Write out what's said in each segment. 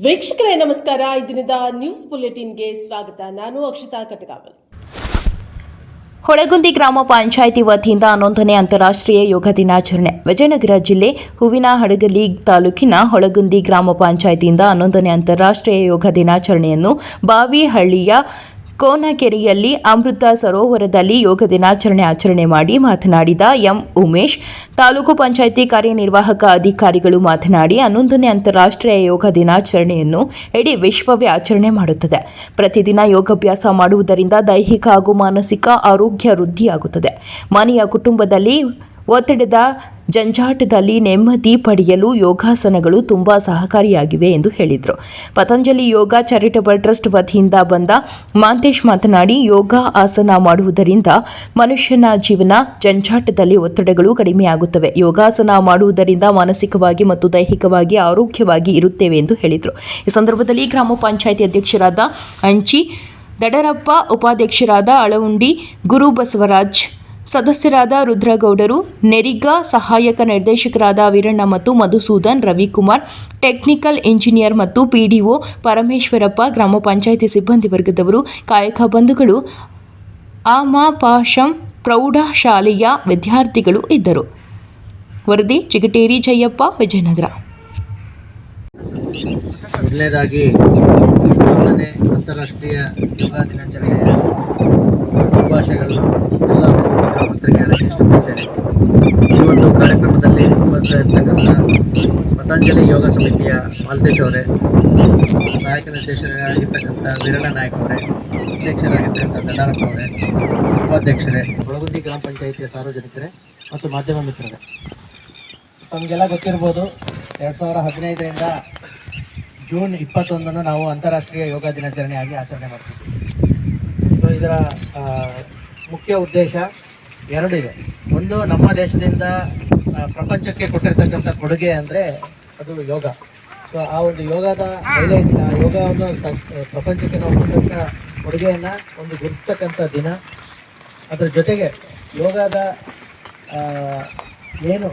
ವೀಕ್ಷಕರೇ ನಮಸ್ಕಾರ. ಇದರಿಂದ ನ್ಯೂಸ್ ಬುಲೆಟಿನ್ಗೆ ಸ್ವಾಗತ. ನಾನು ಅಕ್ಷತಾ ಕಟಗಾವಲ್. ಹೊಳಗುಂದಿ ಗ್ರಾಮ ಪಂಚಾಯಿತಿ ವತಿಯಿಂದ 11ನೇ ಅಂತಾರಾಷ್ಟ್ರೀಯ ಯೋಗ ದಿನಾಚರಣೆ. ವಿಜಯನಗರ ಜಿಲ್ಲೆ ಹೂವಿನಹಡಗಲಿ ತಾಲೂಕಿನ ಹೊಳಗುಂದಿ ಗ್ರಾಮ ಪಂಚಾಯಿತಿಯಿಂದ 11ನೇ ಅಂತಾರಾಷ್ಟ್ರೀಯ ಯೋಗ ದಿನಾಚರಣೆಯನ್ನು ಬಾವಿಹಳ್ಳಿಯ ಕೋನಕೆರೆಯಲ್ಲಿ ಅಮೃತ ಸರೋವರದಲ್ಲಿ ಯೋಗ ದಿನಾಚರಣೆ ಆಚರಣೆ ಮಾಡಿ ಮಾತನಾಡಿದ ಎಂ ಉಮೇಶ್, ತಾಲೂಕು ಪಂಚಾಯಿತಿ ಕಾರ್ಯನಿರ್ವಾಹಕ ಅಧಿಕಾರಿಗಳು ಮಾತನಾಡಿ 11ನೇ ಅಂತಾರಾಷ್ಟ್ರೀಯ ಯೋಗ ದಿನಾಚರಣೆಯನ್ನು ಇಡೀ ವಿಶ್ವವೇ ಆಚರಣೆ ಮಾಡುತ್ತದೆ. ಪ್ರತಿದಿನ ಯೋಗಾಭ್ಯಾಸ ಮಾಡುವುದರಿಂದ ದೈಹಿಕ ಹಾಗೂ ಮಾನಸಿಕ ಆರೋಗ್ಯ ವೃದ್ಧಿಯಾಗುತ್ತದೆ. ಮನೆಯ ಕುಟುಂಬದಲ್ಲಿ ಒತ್ತಡದ ಜಂಜಾಟದಲ್ಲಿ ನೆಮ್ಮದಿ ಪಡೆಯಲು ಯೋಗಾಸನಗಳು ತುಂಬಾ ಸಹಕಾರಿಯಾಗಿವೆ ಎಂದು ಹೇಳಿದರು. ಪತಂಜಲಿ ಯೋಗ ಚಾರಿಟಬಲ್ ಟ್ರಸ್ಟ್ ವತಿಯಿಂದ ಬಂದ ಮಾಂತೇಶ್ ಮಾತನಾಡಿ, ಯೋಗ ಆಸನ ಮಾಡುವುದರಿಂದ ಮನುಷ್ಯನ ಜೀವನ ಜಂಜಾಟದಲ್ಲಿ ಒತ್ತಡಗಳು ಕಡಿಮೆಯಾಗುತ್ತವೆ. ಯೋಗಾಸನ ಮಾಡುವುದರಿಂದ ಮಾನಸಿಕವಾಗಿ ಮತ್ತು ದೈಹಿಕವಾಗಿ ಆರೋಗ್ಯವಾಗಿ ಇರುತ್ತೇವೆ ಎಂದು ಹೇಳಿದರು. ಈ ಸಂದರ್ಭದಲ್ಲಿ ಗ್ರಾಮ ಪಂಚಾಯಿತಿ ಅಧ್ಯಕ್ಷರಾದ ಅಂಚಿ ದಡರಪ್ಪ, ಉಪಾಧ್ಯಕ್ಷರಾದ ಅಳವುಂಡಿ ಗುರು ಬಸವರಾಜ್, ಸದಸ್ಯರಾದ ರುದ್ರಗೌಡರು, ನೆರಿಗಾ ಸಹಾಯಕ ನಿರ್ದೇಶಕರಾದ ವೀರಣ್ಣ ಮತ್ತು ಮಧುಸೂದನ್, ರವಿಕುಮಾರ್, ಟೆಕ್ನಿಕಲ್ ಇಂಜಿನಿಯರ್ ಮತ್ತು ಪಿಡಿಒ ಪರಮೇಶ್ವರಪ್ಪ, ಗ್ರಾಮ ಪಂಚಾಯಿತಿ ಸಿಬ್ಬಂದಿ ವರ್ಗದವರು, ಕಾಯಕ ಬಂಧುಗಳು, ಆಮಾಪಾಶಂ ಪ್ರೌಢಶಾಲೆಯ ವಿದ್ಯಾರ್ಥಿಗಳು ಇದ್ದರು. ವರದಿ ಚಿಗಟೇರಿ ಜಯಪ್ಪ, ವಿಜಯನಗರ. ಮೊದಲನೇದಾಗಿ 11ನೇ ಅಂತಾರಾಷ್ಟ್ರೀಯ ಯೋಗ ದಿನಾಚರಣೆಯ ಶುಭಾಶಯಗಳನ್ನು ಎಲ್ಲ ಗ್ರಾಮಸ್ಥರಿಗೆ ಹೇಳಕ್ಕೆ ಇಷ್ಟಪಡ್ತೇನೆ. ಈ ಒಂದು ಕಾರ್ಯಕ್ರಮದಲ್ಲಿ ಉಪಸ್ಥಿತರಿರ್ತಕ್ಕಂಥ ಪತಂಜಲಿ ಯೋಗ ಸಮಿತಿಯ ಮಾಲ್ತೇಶ್ ಅವರೇ, ಸಹಾಯಕ ನಿರ್ದೇಶಕರಾಗಿರ್ತಕ್ಕಂಥ ವೀರಣ್ಣ ನಾಯಕ್ ಅವರೇ, ಅಧ್ಯಕ್ಷರಾಗಿರ್ತಕ್ಕಂಥ ದಡಾರಪ್ಪ ಅವರೇ, ಉಪಾಧ್ಯಕ್ಷರೇ, ಹೊಳಗುಂದಿ ಗ್ರಾಮ ಪಂಚಾಯಿತಿಯ ಸಾರ್ವಜನಿಕರೇ ಮತ್ತು ಮಾಧ್ಯಮ ಮಿತ್ರರೇ, ತಮಗೆಲ್ಲ ಗೊತ್ತಿರ್ಬೋದು, 2015ರಿಂದ ಜೂನ್ 21 ನಾವು ಅಂತಾರಾಷ್ಟ್ರೀಯ ಯೋಗ ದಿನಾಚರಣೆಯಾಗಿ ಆಚರಣೆ ಮಾಡ್ತೀವಿ. ಸೊ ಇದರ ಮುಖ್ಯ ಉದ್ದೇಶ ಎರಡಿದೆ. ಒಂದು, ನಮ್ಮ ದೇಶದಿಂದ ಪ್ರಪಂಚಕ್ಕೆ ಕೊಟ್ಟಿರ್ತಕ್ಕಂಥ ಕೊಡುಗೆ ಅಂದರೆ ಅದು ಯೋಗ. ಸೊ ಆ ಒಂದು ಯೋಗದ ಹೈಲೈಟ್, ಯೋಗವನ್ನು ಪ್ರಪಂಚಕ್ಕೆ ನಾವು ಕೊಟ್ಟಂಥ ಕೊಡುಗೆಯನ್ನು ಒಂದು ಗುರುತಿಸ್ತಕ್ಕಂಥ ದಿನ. ಅದರ ಜೊತೆಗೆ ಯೋಗದ ಏನು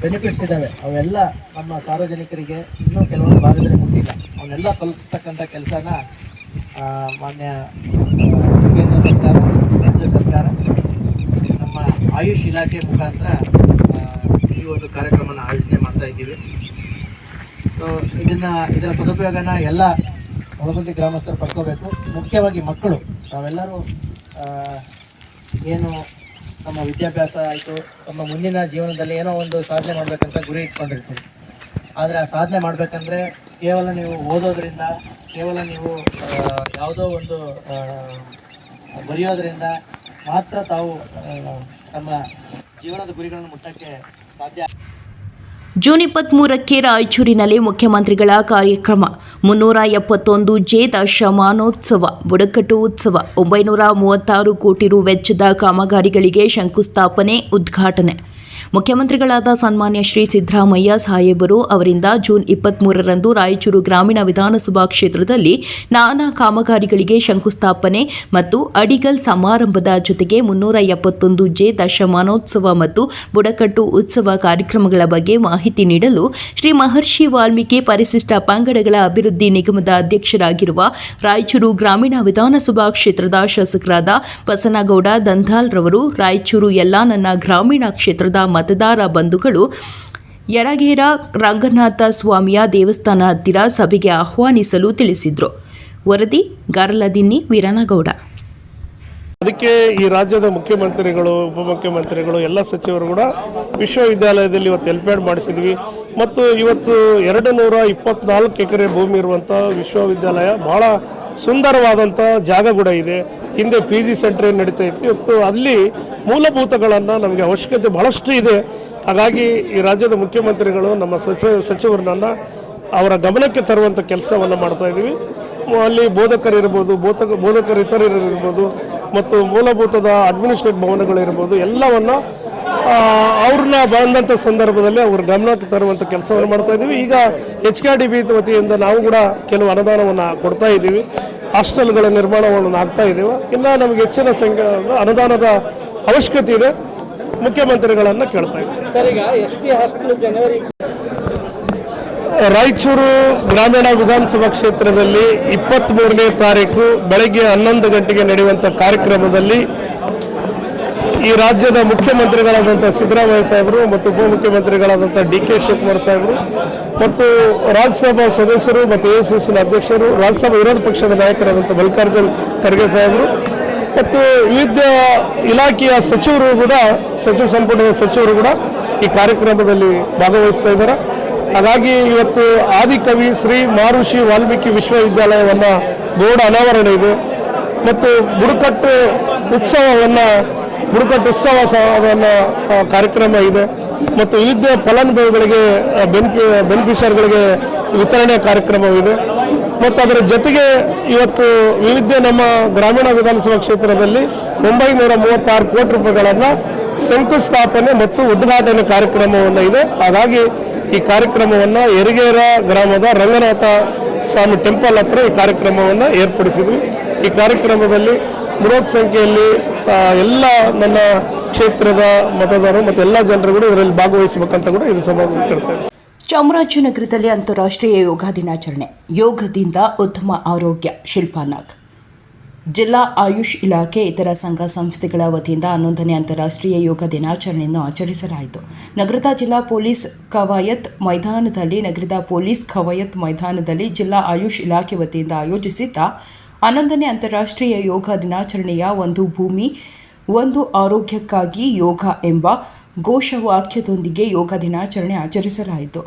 ಬೆನಿಫಿಟ್ಸ್ ಇದ್ದಾವೆ ಅವೆಲ್ಲ ನಮ್ಮ ಸಾರ್ವಜನಿಕರಿಗೆ ಇನ್ನೂ ಕೆಲವೊಂದು ಭಾಗದಲ್ಲಿ ಮುಟ್ಟಿಲ್ಲ. ಅವನ್ನೆಲ್ಲ ತಲುಪಿಸ್ತಕ್ಕಂಥ ಕೆಲಸನ ಮಾನ್ಯ ಕೇಂದ್ರ ಸರ್ಕಾರ, ರಾಜ್ಯ ಸರ್ಕಾರ, ನಮ್ಮ ಆಯುಷ್ ಇಲಾಖೆ ಮುಖಾಂತರ ಈ ಒಂದು ಕಾರ್ಯಕ್ರಮನ ಆಯೋಜನೆ ಮಾಡ್ತಾ ಇದ್ದೀವಿ. ಸೊ ಇದರ ಸದುಪಯೋಗನ ಎಲ್ಲ ಹೊಳಗುಂದಿ ಗ್ರಾಮಸ್ಥರು ಪಡ್ಕೋಬೇಕು. ಮುಖ್ಯವಾಗಿ ಮಕ್ಕಳು, ನಾವೆಲ್ಲರೂ ಏನು ನಮ್ಮ ವಿದ್ಯಾಭ್ಯಾಸ ಆಯಿತು, ನಮ್ಮ ಮುಂದಿನ ಜೀವನದಲ್ಲಿ ಏನೋ ಒಂದು ಸಾಧನೆ ಮಾಡಬೇಕಂತ ಗುರಿ ಇಟ್ಕೊಂಡಿರ್ತೀವಿ. ಆದರೆ ಆ ಸಾಧನೆ ಮಾಡಬೇಕಂದ್ರೆ ಕೇವಲ ನೀವು ಓದೋದ್ರಿಂದ, ಕೇವಲ ನೀವು ಯಾವುದೋ ಒಂದು ಬರೆಯೋದ್ರಿಂದ ಮಾತ್ರ ತಾವು ನಮ್ಮ ಜೀವನದ ಗುರಿಗಳನ್ನು ಮುಟ್ಟಕ್ಕೆ ಸಾಧ್ಯ. ಜೂನ್ 23ಕ್ಕೆ ರಾಯಚೂರಿನಲ್ಲಿ ಮುಖ್ಯಮಂತ್ರಿಗಳ ಕಾರ್ಯಕ್ರಮ. 371 ದಶಮಾನೋತ್ಸವ ಬುಡಕಟ್ಟು ಉತ್ಸವ. 936 ಕೋಟಿ ರು ವೆಚ್ಚದ ಕಾಮಗಾರಿಗಳಿಗೆ ಶಂಕುಸ್ಥಾಪನೆ, ಉದ್ಘಾಟನೆ. ಮುಖ್ಯಮಂತ್ರಿಗಳಾದ ಸನ್ಮಾನ್ಯ ಶ್ರೀ ಸಿದ್ದರಾಮಯ್ಯ ಸಾಹೇಬರು ಅವರಿಂದ ಜೂನ್ 23ರಂದು ರಾಯಚೂರು ಗ್ರಾಮೀಣ ವಿಧಾನಸಭಾ ಕ್ಷೇತ್ರದಲ್ಲಿ ನಾನಾ ಕಾಮಗಾರಿಗಳಿಗೆ ಶಂಕುಸ್ಥಾಪನೆ ಮತ್ತು ಅಡಿಗಲ್ ಸಮಾರಂಭದ ಜೊತೆಗೆ 371 ದಶಮಾನೋತ್ಸವ ಮತ್ತು ಬುಡಕಟ್ಟು ಉತ್ಸವ ಕಾರ್ಯಕ್ರಮಗಳ ಬಗ್ಗೆ ಮಾಹಿತಿ ನೀಡಲು ಶ್ರೀ ಮಹರ್ಷಿ ವಾಲ್ಮೀಕಿ ಪರಿಶಿಷ್ಟ ಪಂಗಡಗಳ ಅಭಿವೃದ್ಧಿ ನಿಗಮದ ಅಧ್ಯಕ್ಷರಾಗಿರುವ ರಾಯಚೂರು ಗ್ರಾಮೀಣ ವಿಧಾನಸಭಾ ಕ್ಷೇತ್ರದ ಶಾಸಕರಾದ ಬಸನಗೌಡ ದಂಧಾಲ್ ರವರು ರಾಯಚೂರು ಎಲ್ಲ ನನ್ನ ಗ್ರಾಮೀಣ ಕ್ಷೇತ್ರದ ಮತದಾರ ಬಂಧುಗಳು ಯರಗೇರ ರಂಗನಾಥ ಸ್ವಾಮಿಯ ದೇವಸ್ಥಾನ ಹತ್ತಿರ ಸಭೆಗೆ ಆಹ್ವಾನಿಸಲು ತಿಳಿಸಿದರು. ವರದಿ ಗಾರಲದಿನ್ನಿ, ವೀರನಗೌಡ. ಅದಕ್ಕೆ ಈ ರಾಜ್ಯದ ಮುಖ್ಯಮಂತ್ರಿಗಳು, ಉಪಮುಖ್ಯಮಂತ್ರಿಗಳು, ಎಲ್ಲ ಸಚಿವರು ಕೂಡ ವಿಶ್ವವಿದ್ಯಾಲಯದಲ್ಲಿ ಇವತ್ತು ಹೆಲ್ಪ್ಯಾಡ್ ಮಾಡಿಸಿದ್ವಿ. ಮತ್ತು ಇವತ್ತು 224 ಎಕರೆ ಭೂಮಿ ಇರುವಂಥ ವಿಶ್ವವಿದ್ಯಾಲಯ ಬಹಳ ಸುಂದರವಾದಂಥ ಜಾಗ ಕೂಡ ಇದೆ. ಹಿಂದೆ PG ಸೆಂಟರ್ ಏನು ನಡೀತಾ ಇತ್ತು, ಇವತ್ತು ಅಲ್ಲಿ ಮೂಲಭೂತಗಳನ್ನು ನಮಗೆ ಅವಶ್ಯಕತೆ ಬಹಳಷ್ಟು ಇದೆ. ಹಾಗಾಗಿ ಈ ರಾಜ್ಯದ ಮುಖ್ಯಮಂತ್ರಿಗಳು ನಮ್ಮ ಸಚಿವರನ್ನ ಅವರ ಗಮನಕ್ಕೆ ತರುವಂಥ ಕೆಲಸವನ್ನು ಮಾಡ್ತಾ ಇದ್ದೀವಿ. ಅಲ್ಲಿ ಬೋಧಕರಿರ್ಬೋದು, ಬೋಧಕರಿತರರಿರ್ಬೋದು ಮತ್ತು ಮೂಲಭೂತದ ಅಡ್ಮಿನಿಸ್ಟ್ರೇಟಿವ್ ಭವನಗಳಿರ್ಬೋದು, ಎಲ್ಲವನ್ನು ಅವ್ರನ್ನ ಬಂದಂಥ ಸಂದರ್ಭದಲ್ಲಿ ಅವ್ರ ಗಮನಕ್ಕೆ ತರುವಂಥ ಕೆಲಸವನ್ನು ಮಾಡ್ತಾ ಇದ್ದೀವಿ. ಈಗ HKDB ವತಿಯಿಂದ ನಾವು ಕೂಡ ಕೆಲವು ಅನುದಾನವನ್ನು ಕೊಡ್ತಾ ಇದ್ದೀವಿ. ಹಾಸ್ಟೆಲ್ಗಳ ನಿರ್ಮಾಣವನ್ನು ಆಗ್ತಾ ಇದ್ದೀವಿ. ಇನ್ನು ನಮಗೆ ಹೆಚ್ಚಿನ ಸಂಖ್ಯೆ ಅನುದಾನದ ಅವಶ್ಯಕತೆ ಇದೆ. ಮುಖ್ಯಮಂತ್ರಿಗಳನ್ನು ಕೇಳ್ತಾ ಇದ್ದೀವಿ. ಸರ್, ಈಗ ಎಸ್ ಟಿ ಹಾಸ್ಟೆಲ್ ಜನವರಿ ರಾಯಚೂರು ಗ್ರಾಮೀಣ ವಿಧಾನಸಭಾ ಕ್ಷೇತ್ರದಲ್ಲಿ 23ನೇ ತಾರೀಕು ಬೆಳಗ್ಗೆ 11 ಗಂಟೆಗೆ ನಡೆಯುವಂಥ ಕಾರ್ಯಕ್ರಮದಲ್ಲಿ ಈ ರಾಜ್ಯದ ಮುಖ್ಯಮಂತ್ರಿಗಳಾದಂಥ ಸಿದ್ದರಾಮಯ್ಯ ಸಾಹೇಬರು ಮತ್ತು ಉಪಮುಖ್ಯಮಂತ್ರಿಗಳಾದಂಥ DK ಶಿವಕುಮಾರ್ ಸಾಹೇಬರು ಮತ್ತು ರಾಜ್ಯಸಭಾ ಸದಸ್ಯರು ಮತ್ತು AICC ಅಧ್ಯಕ್ಷರು, ರಾಜ್ಯಸಭಾ ವಿರೋಧ ಪಕ್ಷದ ನಾಯಕರಾದಂಥ ಮಲ್ಲಿಕಾರ್ಜುನ್ ಖರ್ಗೆ ಸಾಹೇಬರು ಮತ್ತು ವಿವಿಧ ಇಲಾಖೆಯ ಸಚಿವರು ಕೂಡ, ಸಚಿವ ಸಂಪುಟದ ಸಚಿವರು ಕೂಡ ಈ ಕಾರ್ಯಕ್ರಮದಲ್ಲಿ ಭಾಗವಹಿಸ್ತಾ ಇದ್ದಾರೆ. ಹಾಗಾಗಿ ಇವತ್ತು ಆದಿಕವಿ ಶ್ರೀ ಮಹರ್ಷಿ ವಾಲ್ಮೀಕಿ ವಿಶ್ವವಿದ್ಯಾಲಯವನ್ನು ಬೋರ್ಡ್ ಅನಾವರಣ ಇದೆ ಮತ್ತು ಬುಡಕಟ್ಟು ಉತ್ಸವವನ್ನು ಕಾರ್ಯಕ್ರಮ ಇದೆ ಮತ್ತು ವಿವಿಧ ಫಲಾನುಭವಿಗಳಿಗೆ ಬೆನಿಫಿಷರ್ಗಳಿಗೆ ವಿತರಣೆ ಕಾರ್ಯಕ್ರಮವಿದೆ ಮತ್ತು ಅದರ ಜೊತೆಗೆ ಇವತ್ತು ವಿವಿಧ ನಮ್ಮ ಗ್ರಾಮೀಣ ವಿಧಾನಸಭಾ ಕ್ಷೇತ್ರದಲ್ಲಿ 936 ಕೋಟಿ ರೂಪಾಯಿಗಳನ್ನು ಶಂಕುಸ್ಥಾಪನೆ ಮತ್ತು ಉದ್ಘಾಟನೆ ಕಾರ್ಯಕ್ರಮವನ್ನು ಇದೆ. ಹಾಗಾಗಿ ಈ ಕಾರ್ಯಕ್ರಮವನ್ನು ಯರಗೇರ ಗ್ರಾಮದ ರಂಗನಾಥ ಸ್ವಾಮಿ ಟೆಂಪಲ್ ಹತ್ರ ಈ ಕಾರ್ಯಕ್ರಮವನ್ನು ಏರ್ಪಡಿಸಿದ್ವಿ. ಈ ಕಾರ್ಯಕ್ರಮದಲ್ಲಿ ಬೃಹತ್ ಸಂಖ್ಯೆಯಲ್ಲಿ ಎಲ್ಲ ನನ್ನ ಕ್ಷೇತ್ರದ ಮತದಾರರು ಮತ್ತು ಎಲ್ಲ ಜನರು ಕೂಡ ಇದರಲ್ಲಿ ಭಾಗವಹಿಸಬೇಕಂತ ಕೂಡ ಇದು ಸಭಾಗಿ ಕೇಳ್ತಾರೆ. ಚಾಮರಾಜನಗರದಲ್ಲಿ ಅಂತಾರಾಷ್ಟ್ರೀಯ ಯೋಗ ದಿನಾಚರಣೆ. ಯೋಗದಿಂದ ಉತ್ತಮ ಆರೋಗ್ಯ. ಶಿಲ್ಪಾ ನಾಗ್. ಜಿಲ್ಲಾ ಆಯುಷ್ ಇಲಾಖೆ ಇತರ ಸಂಘ ಸಂಸ್ಥೆಗಳ ವತಿಯಿಂದ 11ನೇ ಅಂತಾರಾಷ್ಟ್ರೀಯ ಯೋಗ ದಿನಾಚರಣೆಯನ್ನು ಆಚರಿಸಲಾಯಿತು. ನಗರದ ಜಿಲ್ಲಾ ಪೊಲೀಸ್ ಕವಾಯತ್ ಮೈದಾನದಲ್ಲಿ ಜಿಲ್ಲಾ ಆಯುಷ್ ಇಲಾಖೆ ವತಿಯಿಂದ ಆಯೋಜಿಸಿದ್ದ 11ನೇ ಅಂತಾರಾಷ್ಟ್ರೀಯ ಯೋಗ ದಿನಾಚರಣೆಯ ಒಂದು ಭೂಮಿ ಒಂದು ಆರೋಗ್ಯಕ್ಕಾಗಿ ಯೋಗ ಎಂಬ ಘೋಷವಾಕ್ಯದೊಂದಿಗೆ ಯೋಗ ದಿನಾಚರಣೆ ಆಚರಿಸಲಾಯಿತು.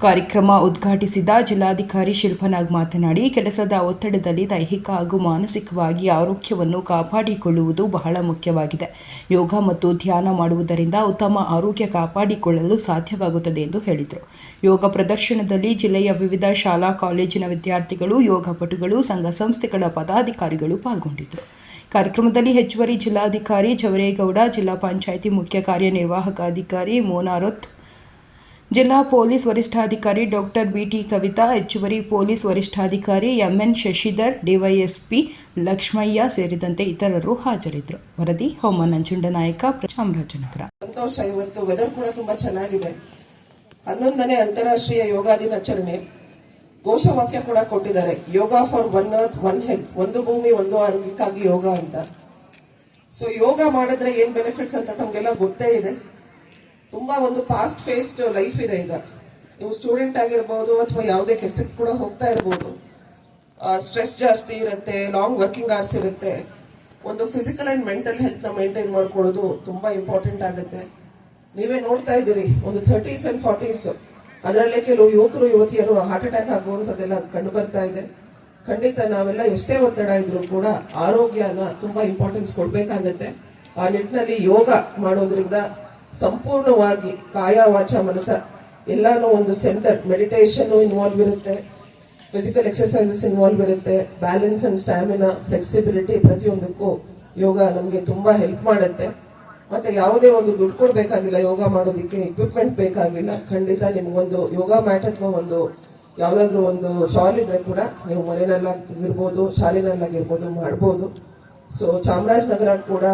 ಕಾರ್ಯಕ್ರಮ ಉದ್ಘಾಟಿಸಿದ ಜಿಲ್ಲಾಧಿಕಾರಿ ಶಿಲ್ಪಾ ನಾಗ್ ಮಾತನಾಡಿ, ಕೆಲಸದ ಒತ್ತಡದಲ್ಲಿ ದೈಹಿಕ ಹಾಗೂ ಮಾನಸಿಕವಾಗಿ ಆರೋಗ್ಯವನ್ನು ಕಾಪಾಡಿಕೊಳ್ಳುವುದು ಬಹಳ ಮುಖ್ಯವಾಗಿದೆ. ಯೋಗ ಮತ್ತು ಧ್ಯಾನ ಮಾಡುವುದರಿಂದ ಉತ್ತಮ ಆರೋಗ್ಯ ಕಾಪಾಡಿಕೊಳ್ಳಲು ಸಾಧ್ಯವಾಗುತ್ತದೆ ಎಂದು ಹೇಳಿದರು. ಯೋಗ ಪ್ರದರ್ಶನದಲ್ಲಿ ಜಿಲ್ಲೆಯ ವಿವಿಧ ಶಾಲಾ ಕಾಲೇಜಿನ ವಿದ್ಯಾರ್ಥಿಗಳು, ಯೋಗಪಟುಗಳು, ಸಂಘ ಸಂಸ್ಥೆಗಳ ಪದಾಧಿಕಾರಿಗಳು ಪಾಲ್ಗೊಂಡಿದ್ದರು. ಕಾರ್ಯಕ್ರಮದಲ್ಲಿ ಹೆಚ್ಚುವರಿ ಜಿಲ್ಲಾಧಿಕಾರಿ ಜವರೇಗೌಡ, ಜಿಲ್ಲಾ ಪಂಚಾಯಿತಿ ಮುಖ್ಯ ಕಾರ್ಯನಿರ್ವಾಹಕ ಅಧಿಕಾರಿ ಮೋನಾರತ್, ಜಿಲ್ಲಾ ಪೊಲೀಸ್ ವರಿಷ್ಠಾಧಿಕಾರಿ ಡಾಕ್ಟರ್ BT ಕವಿತಾ, ಹೆಚ್ಚುವರಿ ಪೊಲೀಸ್ ವರಿಷ್ಠಾಧಿಕಾರಿ MN ಶಶಿಧರ್, ಡಿವೈಎಸ್ಪಿ ಲಕ್ಷ್ಮಯ್ಯ ಸೇರಿದಂತೆ ಇತರರು ಹಾಜರಿದ್ದರು. ವರದಿ ಹೋಮ ನಂಜುಂಡನಾಯಕ, ಚಾಮರಾಜನಗರ. ಸಂತೋಷ. ಇವತ್ತು ವೆದರ್ ಕೂಡ ತುಂಬಾ ಚೆನ್ನಾಗಿದೆ. 11ನೇ ಅಂತಾರಾಷ್ಟ್ರೀಯ ಯೋಗ ದಿನಾಚರಣೆ ಘೋಷವಾಕ್ಯ ಕೂಡ ಕೊಟ್ಟಿದ್ದಾರೆ, yoga for one earth one health, ಒಂದು ಭೂಮಿ ಒಂದು ಆರೋಗ್ಯಕ್ಕಾಗಿ ಯೋಗ ಅಂತ. ಸೊ ಯೋಗ ಮಾಡಿದ್ರೆ ಏನ್ ಬೆನಿಫಿಟ್ಸ್ ಅಂತ ತಮ್ಗೆಲ್ಲ ಗೊತ್ತೇ ಇದೆ. ತುಂಬಾ ಒಂದು ಫಾಸ್ಟ್ ಫೇಸ್ಡ್ ಲೈಫ್ ಇದೆ ಈಗ. ನೀವು ಸ್ಟೂಡೆಂಟ್ ಆಗಿರ್ಬೋದು ಅಥವಾ ಯಾವುದೇ ಕೆಲಸಕ್ಕೆ ಕೂಡ ಹೋಗ್ತಾ ಇರ್ಬೋದು, ಸ್ಟ್ರೆಸ್ ಜಾಸ್ತಿ ಇರುತ್ತೆ, ಲಾಂಗ್ ವರ್ಕಿಂಗ್ ಅವರ್ಸ್ ಇರುತ್ತೆ. ಒಂದು ಫಿಸಿಕಲ್ ಅಂಡ್ ಮೆಂಟಲ್ ಹೆಲ್ತ್ ನ ಮೇಂಟೈನ್ ಮಾಡ್ಕೊಳ್ಳೋದು ತುಂಬಾ ಇಂಪಾರ್ಟೆಂಟ್ ಆಗುತ್ತೆ. ನೀವೇ ನೋಡ್ತಾ ಇದ್ದೀರಿ, ಒಂದು 30s and 40s ಅದರಲ್ಲೇ ಕೆಲವು ಯುವಕರು ಯುವತಿಯರು ಹಾರ್ಟ್ ಅಟ್ಯಾಕ್ ಆಗುವಂಥದ್ದೆಲ್ಲ ಕಂಡು ಬರ್ತಾ ಇದೆ. ಖಂಡಿತ ನಾವೆಲ್ಲ ಎಷ್ಟೇ ಒತ್ತಡ ಇದ್ರೂ ಕೂಡ ಆರೋಗ್ಯನ ತುಂಬಾ ಇಂಪಾರ್ಟೆನ್ಸ್ ಕೊಡ್ಬೇಕಾಗತ್ತೆ. ಆ ನಿಟ್ಟಿನಲ್ಲಿ ಯೋಗ ಮಾಡೋದ್ರಿಂದ ಸಂಪೂರ್ಣವಾಗಿ ಕಾಯ ವಾಚ ಮನಸ್ಸ ಎಲ್ಲಾನು ಒಂದು ಸೆಂಟರ್, ಮೆಡಿಟೇಷನ್ ಇನ್ವಾಲ್ವ್ ಇರುತ್ತೆ, ಫಿಸಿಕಲ್ ಎಕ್ಸರ್ಸೈಸಸ್ ಇನ್ವಾಲ್ವ್ ಇರುತ್ತೆ, ಬ್ಯಾಲೆನ್ಸ್ ಅಂಡ್ ಸ್ಟ್ಯಾಮಿನಾ, ಫ್ಲೆಕ್ಸಿಬಿಲಿಟಿ, ಪ್ರತಿಯೊಂದಕ್ಕೂ ಯೋಗ ನಮಗೆ ತುಂಬಾ ಹೆಲ್ಪ್ ಮಾಡುತ್ತೆ. ಮತ್ತೆ ಯಾವುದೇ ಒಂದು ದುಡ್ಡು ಕೊಡ್ಬೇಕಾಗಿಲ್ಲ ಯೋಗ ಮಾಡೋದಿಕ್ಕೆ, ಎಕ್ವಿಪ್ಮೆಂಟ್ ಬೇಕಾಗಿಲ್ಲ. ಖಂಡಿತ ನಿಮ್ಗೊಂದು ಯೋಗ ಮ್ಯಾಟ್ ಅಥವಾ ಒಂದು ಯಾವ್ದಾದ್ರು ಒಂದು ಶಾಲ್ ಇದ್ರೆ ಕೂಡ ನೀವು ಮನೆಯಲ್ಲಾಗಿರ್ಬೋದು, ಶಾಲೆನಲ್ಲಾಗಿರ್ಬೋದು ಮಾಡ್ಬೋದು. ಸೊ ಚಾಮರಾಜನಗರ ಕೂಡ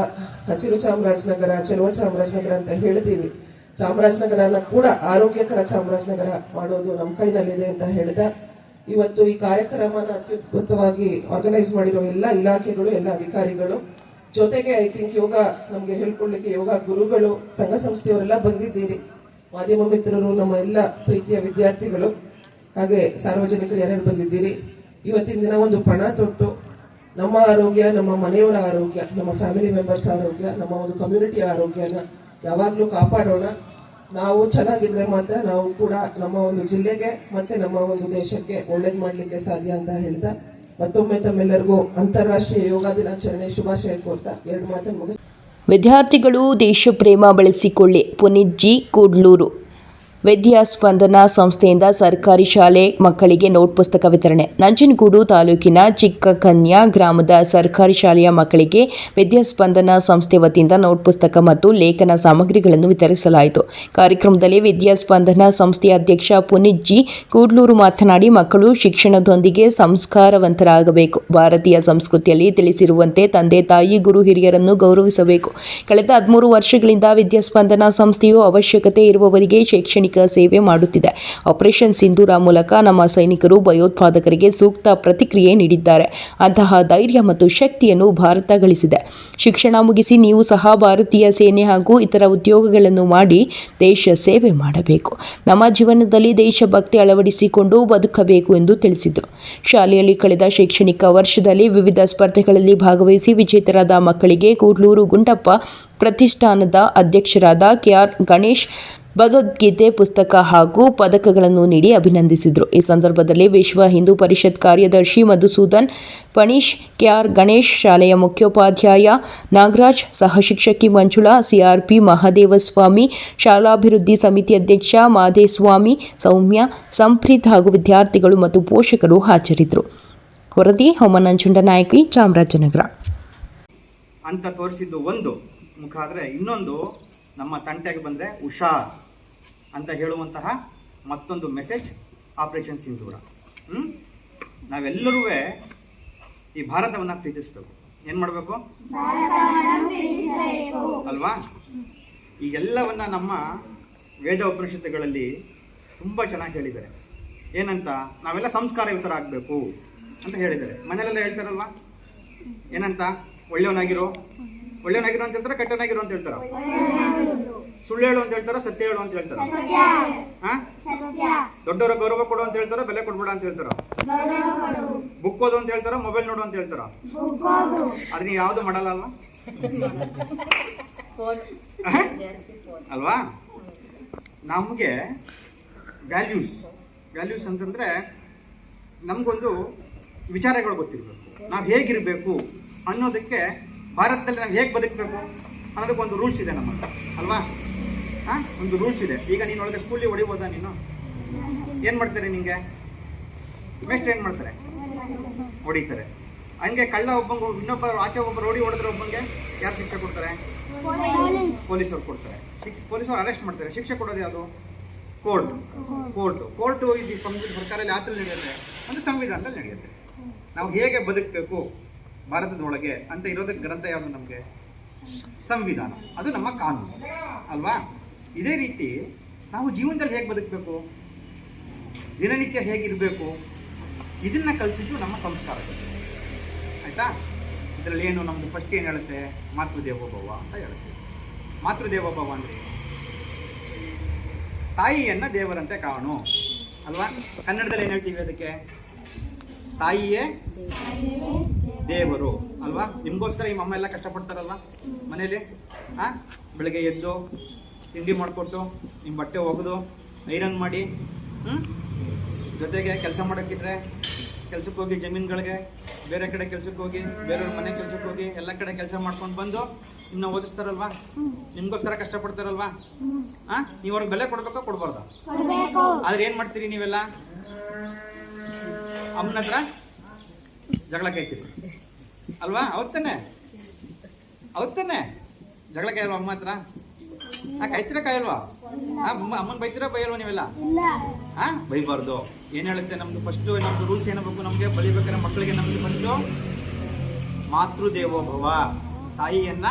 ಹಸಿರು ಚಾಮರಾಜನಗರ, ಚೆಲುವ ಚಾಮರಾಜನಗರ ಅಂತ ಹೇಳ್ತೀವಿ. ಚಾಮರಾಜನಗರನ ಕೂಡ ಆರೋಗ್ಯಕರ ಚಾಮರಾಜನಗರ ಮಾಡೋದು ನಮ್ಮ ಕೈನಲ್ಲಿದೆ ಅಂತ ಹೇಳಿದ ಇವತ್ತು ಈ ಕಾರ್ಯಕ್ರಮನ ಅತ್ಯದ್ಭುತವಾಗಿ ಆರ್ಗನೈಸ್ ಮಾಡಿರೋ ಎಲ್ಲ ಇಲಾಖೆಗಳು, ಎಲ್ಲ ಅಧಿಕಾರಿಗಳು, ಜೊತೆಗೆ ಐ ಥಿಂಕ್ ಯೋಗ ನಮ್ಗೆ ಹೇಳ್ಕೊಡ್ಲಿಕ್ಕೆ ಯೋಗ ಗುರುಗಳು, ಸಂಘ ಸಂಸ್ಥೆಯವರೆಲ್ಲ ಬಂದಿದ್ದೀರಿ, ಮಾಧ್ಯಮ ಮಿತ್ರರು, ನಮ್ಮ ಎಲ್ಲ ಪ್ರೀತಿಯ ವಿದ್ಯಾರ್ಥಿಗಳು, ಹಾಗೆ ಸಾರ್ವಜನಿಕರು ಯಾರ್ಯಾರು ಬಂದಿದ್ದೀರಿ. ಇವತ್ತಿನ ದಿನ ಒಂದು ಪಣ ತೊಟ್ಟು ನಮ್ಮ ಆರೋಗ್ಯ, ನಮ್ಮ ಮನೆಯವರ ಆರೋಗ್ಯ, ನಮ್ಮ ಫ್ಯಾಮಿಲಿ ಮೆಂಬರ್ಸ್ ಆರೋಗ್ಯ, ನಮ್ಮ ಒಂದು ಕಮ್ಯುನಿಟಿ ಆರೋಗ್ಯನ ಯಾವಾಗ್ಲೂ ಕಾಪಾಡೋಣ. ನಾವು ಚೆನ್ನಾಗಿದ್ರೆ ಮಾತ್ರ ನಾವು ಕೂಡ ನಮ್ಮ ಒಂದು ಜಿಲ್ಲೆಗೆ ಮತ್ತೆ ನಮ್ಮ ಒಂದು ದೇಶಕ್ಕೆ ಒಳ್ಳೇದ್ ಮಾಡ್ಲಿಕ್ಕೆ ಸಾಧ್ಯ ಅಂತ ಹೇಳ್ತಾ ಮತ್ತೊಮ್ಮೆ ತಮ್ಮೆಲ್ಲರಿಗೂ ಅಂತಾರಾಷ್ಟ್ರೀಯ ಯೋಗ ದಿನಾಚರಣೆ ಶುಭಾಶಯ ಕೋರ್ತಾ 2 ಮಾತನ್ನು ಮುಗಿಸ್. ವಿದ್ಯಾರ್ಥಿಗಳು ದೇಶಪ್ರೇಮ ಬೆಳೆಸಿಕೊಳ್ಳಿ. ಪುನೀತ್ ಜಿ, ಕೂಡ್ಲೂರು. ವಿದ್ಯಾಸ್ಪಂದನ ಸಂಸ್ಥೆಯಿಂದ ಸರ್ಕಾರಿ ಶಾಲೆ ಮಕ್ಕಳಿಗೆ ನೋಟ್ ಪುಸ್ತಕ ವಿತರಣೆ. ನಂಜನಗೂಡು ತಾಲೂಕಿನ ಚಿಕ್ಕಕನ್ಯಾ ಗ್ರಾಮದ ಸರ್ಕಾರಿ ಶಾಲೆಯ ಮಕ್ಕಳಿಗೆ ವಿದ್ಯಾಸ್ಪಂದನ ಸಂಸ್ಥೆ ವತಿಯಿಂದ ನೋಟ್ ಪುಸ್ತಕ ಮತ್ತು ಲೇಖನ ಸಾಮಗ್ರಿಗಳನ್ನು ವಿತರಿಸಲಾಯಿತು. ಕಾರ್ಯಕ್ರಮದಲ್ಲಿ ವಿದ್ಯಾಸ್ಪಂದನ ಸಂಸ್ಥೆಯ ಅಧ್ಯಕ್ಷ ಪುನೀತ್ ಜಿ ಕೂಡ್ಲೂರು ಮಾತನಾಡಿ, ಮಕ್ಕಳು ಶಿಕ್ಷಣದೊಂದಿಗೆ ಸಂಸ್ಕಾರವಂತರಾಗಬೇಕು. ಭಾರತೀಯ ಸಂಸ್ಕೃತಿಯಲ್ಲಿ ತಿಳಿಸಿರುವಂತೆ ತಂದೆ ತಾಯಿ ಗುರು ಹಿರಿಯರನ್ನು ಗೌರವಿಸಬೇಕು. ಕಳೆದ 13 ವರ್ಷಗಳಿಂದ ವಿದ್ಯಾಸ್ಪಂದನ ಸಂಸ್ಥೆಯು ಅವಶ್ಯಕತೆ ಇರುವವರಿಗೆ ಶೈಕ್ಷಣಿಕ ಶೈಕ್ಷಣಿಕ ಸೇವೆ ಮಾಡುತ್ತಿದೆ. ಆಪರೇಷನ್ ಸಿಂಧೂರ ಮೂಲಕ ನಮ್ಮ ಸೈನಿಕರು ಭಯೋತ್ಪಾದಕರಿಗೆ ಸೂಕ್ತ ಪ್ರತಿಕ್ರಿಯೆ ನೀಡಿದ್ದಾರೆ. ಅಂತಹ ಧೈರ್ಯ ಮತ್ತು ಶಕ್ತಿಯನ್ನು ಭಾರತ ಗಳಿಸಿದೆ. ಶಿಕ್ಷಣ ಮುಗಿಸಿ ನೀವು ಸಹ ಭಾರತೀಯ ಸೇನೆ ಹಾಗೂ ಇತರ ಉದ್ಯೋಗಗಳನ್ನು ಮಾಡಿ ದೇಶ ಸೇವೆ ಮಾಡಬೇಕು. ನಮ್ಮ ಜೀವನದಲ್ಲಿ ದೇಶಭಕ್ತಿ ಅಳವಡಿಸಿಕೊಂಡು ಬದುಕಬೇಕು ಎಂದು ತಿಳಿಸಿದರು. ಶಾಲೆಯಲ್ಲಿ ಕಳೆದ ಶೈಕ್ಷಣಿಕ ವರ್ಷದಲ್ಲಿ ವಿವಿಧ ಸ್ಪರ್ಧೆಗಳಲ್ಲಿ ಭಾಗವಹಿಸಿ ವಿಜೇತರಾದ ಮಕ್ಕಳಿಗೆ ಕೂಡ್ಲೂರು ಗುಂಡಪ್ಪ ಪ್ರತಿಷ್ಠಾನದ ಅಧ್ಯಕ್ಷರಾದ ಕೆಆರ್ ಗಣೇಶ್ ಭಗವದ್ಗೀತೆ ಪುಸ್ತಕ ಹಾಗೂ ಪದಕಗಳನ್ನು ನೀಡಿ ಅಭಿನಂದಿಸಿದರು. ಈ ಸಂದರ್ಭದಲ್ಲಿ ವಿಶ್ವ ಹಿಂದೂ ಪರಿಷತ್ ಕಾರ್ಯದರ್ಶಿ ಮಧುಸೂದನ್ ಪಣೀಶ್, ಕೆಆರ್ ಗಣೇಶ್, ಶಾಲೆಯ ಮುಖ್ಯೋಪಾಧ್ಯಾಯ ನಾಗರಾಜ್, ಸಹಶಿಕ್ಷಕಿ ಮಂಜುಳಾ, ಸಿಆರ್ಪಿ ಮಹದೇವಸ್ವಾಮಿ, ಶಾಲಾಭಿವೃದ್ಧಿ ಸಮಿತಿ ಅಧ್ಯಕ್ಷ ಮಾದೇಸ್ವಾಮಿ, ಸೌಮ್ಯ, ಸಂಪ್ರೀತ್ ಹಾಗೂ ವಿದ್ಯಾರ್ಥಿಗಳು ಮತ್ತು ಪೋಷಕರು ಹಾಜರಿದ್ದರು. ವರದಿ ಹೊಮನಂಜುಂಡನಾಯಕಿ, ಚಾಮರಾಜನಗರ. ಅಂತ ತೋರಿಸಿದ್ದು ಒಂದು ಮುಖ ಆದರೆ, ಇನ್ನೊಂದು ನಮ್ಮ ತಂಟೆಗೆ ಬಂದರೆ ಹುಷಾರ್ ಅಂತ ಹೇಳುವಂತಹ ಮತ್ತೊಂದು ಮೆಸೇಜ್ ಆಪರೇಷನ್ ಸಿಂಧೂರ. ನಾವೆಲ್ಲರೂ ಈ ಭಾರತವನ್ನು ಪ್ರೀತಿಸಬೇಕು. ಏನು ಮಾಡಬೇಕು ಅಲ್ವಾ? ಈ ಎಲ್ಲವನ್ನ ನಮ್ಮ ವೇದ ಉಪನಿಷತ್ತುಗಳಲ್ಲಿ ತುಂಬ ಚೆನ್ನಾಗಿ ಹೇಳಿದ್ದಾರೆ. ಏನಂತ? ನಾವೆಲ್ಲ ಸಂಸ್ಕಾರಯುತರಾಗಬೇಕು ಅಂತ ಹೇಳಿದ್ದಾರೆ. ಮನೆಯಲ್ಲೆಲ್ಲ ಹೇಳ್ತಾರಲ್ವಾ? ಏನಂತ? ಒಳ್ಳೆಯವನಾಗಿರೋ ಅಂತ ಹೇಳ್ತಾರ, ಕೆಟ್ಟವನಾಗಿರೋ ಅಂತ ಹೇಳ್ತಾರ? ಸುಳ್ಳು ಹೇಳು ಅಂತ ಹೇಳ್ತಾರ, ಸತ್ಯ ಹೇಳು ಅಂತ ಹೇಳ್ತಾರ? ದೊಡ್ಡವರ ಗೌರವ ಕೊಡು ಅಂತ ಹೇಳ್ತಾರ, ಬೆಲೆ ಕೊಡ್ಬೇಡ ಅಂತ ಹೇಳ್ತಾರ? ಬುಕ್ ಓದು ಅಂತ ಹೇಳ್ತಾರ, ಮೊಬೈಲ್ ನೋಡು ಅಂತ ಹೇಳ್ತಾರ? ಅದ್ ನೀವು ಯಾವ್ದು ಮಾಡಲ್ಲ ಅಲ್ವಾ? ಅಲ್ವಾ? ನಮಗೆ ವ್ಯಾಲ್ಯೂಸ್ ಅಂತಂದ್ರೆ ನಮಗೊಂದು ವಿಚಾರಗಳು ಗೊತ್ತಿರಬೇಕು. ನಾವು ಹೇಗಿರಬೇಕು ಅನ್ನೋದಕ್ಕೆ, ಭಾರತದಲ್ಲಿ ನಾವು ಹೇಗೆ ಬದುಕಬೇಕು ಅನ್ನೋದಕ್ಕೆ ಒಂದು ರೂಲ್ಸ್ ಇದೆ ನಮ್ಮಲ್ಲಿ ಅಲ್ವಾ? ಒಂದು ರೂಲ್ಸ್ ಇದೆ. ಈಗ ನೀನು ಒಳಗೆ ಸ್ಕೂಲಿಗೆ ಹೊಡಿಬೋದಾ? ನೀನು ಏನು ಮಾಡ್ತಾರೆ? ನಿಂಗೆ ನೆಕ್ಸ್ಟ್ ಏನು ಮಾಡ್ತಾರೆ? ಹೊಡಿತಾರೆ. ಹಂಗೆ ಕಳ್ಳ ಒಬ್ಬಂಗೆ ಇನ್ನೊಬ್ಬ ಆಚೆ ಒಬ್ಬ ರೋಡಿ ಹೊಡೆದ್ರೆ ಒಬ್ಬಂಗೆ ಯಾರು ಶಿಕ್ಷೆ ಕೊಡ್ತಾರೆ? ಪೊಲೀಸರು ಕೊಡ್ತಾರೆ. ಪೊಲೀಸರು ಅರೆಸ್ಟ್ ಮಾಡ್ತಾರೆ. ಶಿಕ್ಷೆ ಕೊಡೋದು ಯಾವುದು? ಕೋರ್ಟು ಇದು ಸರ್ಕಾರದಲ್ಲಿ ಯಾವ ಥರ ನಡೆಯುತ್ತೆ ಅಂದರೆ ಸಂವಿಧಾನದಲ್ಲಿ ನಡೆಯುತ್ತೆ. ನಾವು ಹೇಗೆ ಬದುಕಬೇಕು ಭಾರತದೊಳಗೆ ಅಂತ ಇರೋದಕ್ಕೆ ಗ್ರಂಥ ಯಾವುದು ನಮಗೆ? ಸಂವಿಧಾನ. ಅದು ನಮ್ಮ ಕಾನೂನು ಅಲ್ವಾ? ಇದೇ ರೀತಿ ನಾವು ಜೀವನದಲ್ಲಿ ಹೇಗೆ ಬದುಕಬೇಕು, ದಿನನಿತ್ಯ ಹೇಗಿರಬೇಕು, ಇದನ್ನ ಕಲಿಸಿದ್ದು ನಮ್ಮ ಸಂಸ್ಕಾರಗಳು. ಆಯ್ತಾ? ಇದರಲ್ಲಿ ಏನು ನಮ್ಮದು ಫಸ್ಟ್ ಏನು ಹೇಳುತ್ತೆ? ಮಾತೃದೇವೋಭವ ಅಂತ ಹೇಳುತ್ತೆ. ಮಾತೃದೇವೋಭವ ಅಂದರೆ ತಾಯಿಯನ್ನು ದೇವರಂತೆ ಕಾಣು ಅಲ್ವಾ? ಕನ್ನಡದಲ್ಲಿ ಏನು ಹೇಳ್ತೀವಿ ಅದಕ್ಕೆ? ತಾಯಿಯೇ ದೇವರು ಅಲ್ವಾ? ನಿಮಗೋಸ್ಕರ ಈ ಅಮ್ಮ ಎಲ್ಲ ಕಷ್ಟಪಡ್ತಾರಲ್ವ ಮನೇಲಿ. ಬೆಳಗ್ಗೆ ಎದ್ದು ತಿಂಡಿ ಮಾಡಿಕೊಟ್ಟು, ನಿಮ್ಮ ಬಟ್ಟೆ ಒಗೆದು ಐರನ್ ಮಾಡಿ, ಜೊತೆಗೆ ಕೆಲಸ ಮಾಡೋಕ್ಕಿದ್ರೆ ಕೆಲ್ಸಕ್ಕೆ ಹೋಗಿ, ಜಮೀನುಗಳಿಗೆ ಬೇರೆ ಕಡೆ ಕೆಲ್ಸಕ್ಕೆ ಹೋಗಿ, ಬೇರೆಯವ್ರ ಮನೆ ಕೆಲ್ಸಕ್ಕೆ ಹೋಗಿ, ಎಲ್ಲ ಕಡೆ ಕೆಲಸ ಮಾಡ್ಕೊಂಡು ಬಂದು ನಿಮ್ಮನ್ನ ಓದಿಸ್ತಾರಲ್ವಾ? ನಿಮಗೋಸ್ಕರ ಕಷ್ಟಪಡ್ತಾರಲ್ವಾ? ನೀವು ಅವ್ರಿಗೆ ಬೆಲೆ ಕೊಡ್ಬೇಕಾ ಕೊಡ್ಬಾರ್ದ? ಆದ್ರೆ ಏನು ಮಾಡ್ತೀರಿ ನೀವೆಲ್ಲ? ಅಮ್ಮನ ಹತ್ರ ಜಗಳ ಕಾಯ್ತೀರಿ ಅಲ್ವಾ? ಅವತ್ತಾನೆ ಜಗಳ ಕಾಯಲ್ವಾ ಅಮ್ಮ ಹತ್ರ? ಕಾಯ್ತೀರಾ ಕಾಯಲ್ವಾ? ಅಮ್ಮನ ಬೈತೀರಾ ಬೈಯಲ್ವಾ ನೀವೆಲ್ಲ? ಬೈಬಾರ್ದು. ಏನು ಹೇಳುತ್ತೆ ನಮ್ದು ಫಸ್ಟು? ನಮ್ದು ರೂಲ್ಸ್ ಏನಾಗಬೇಕು? ನಮಗೆ ಬಲಿಬೇಕಾದ್ರೆ ಮಕ್ಕಳಿಗೆ ನಮ್ದು ಫಸ್ಟು ಮಾತೃದೇವೋಭವ, ತಾಯಿಯನ್ನ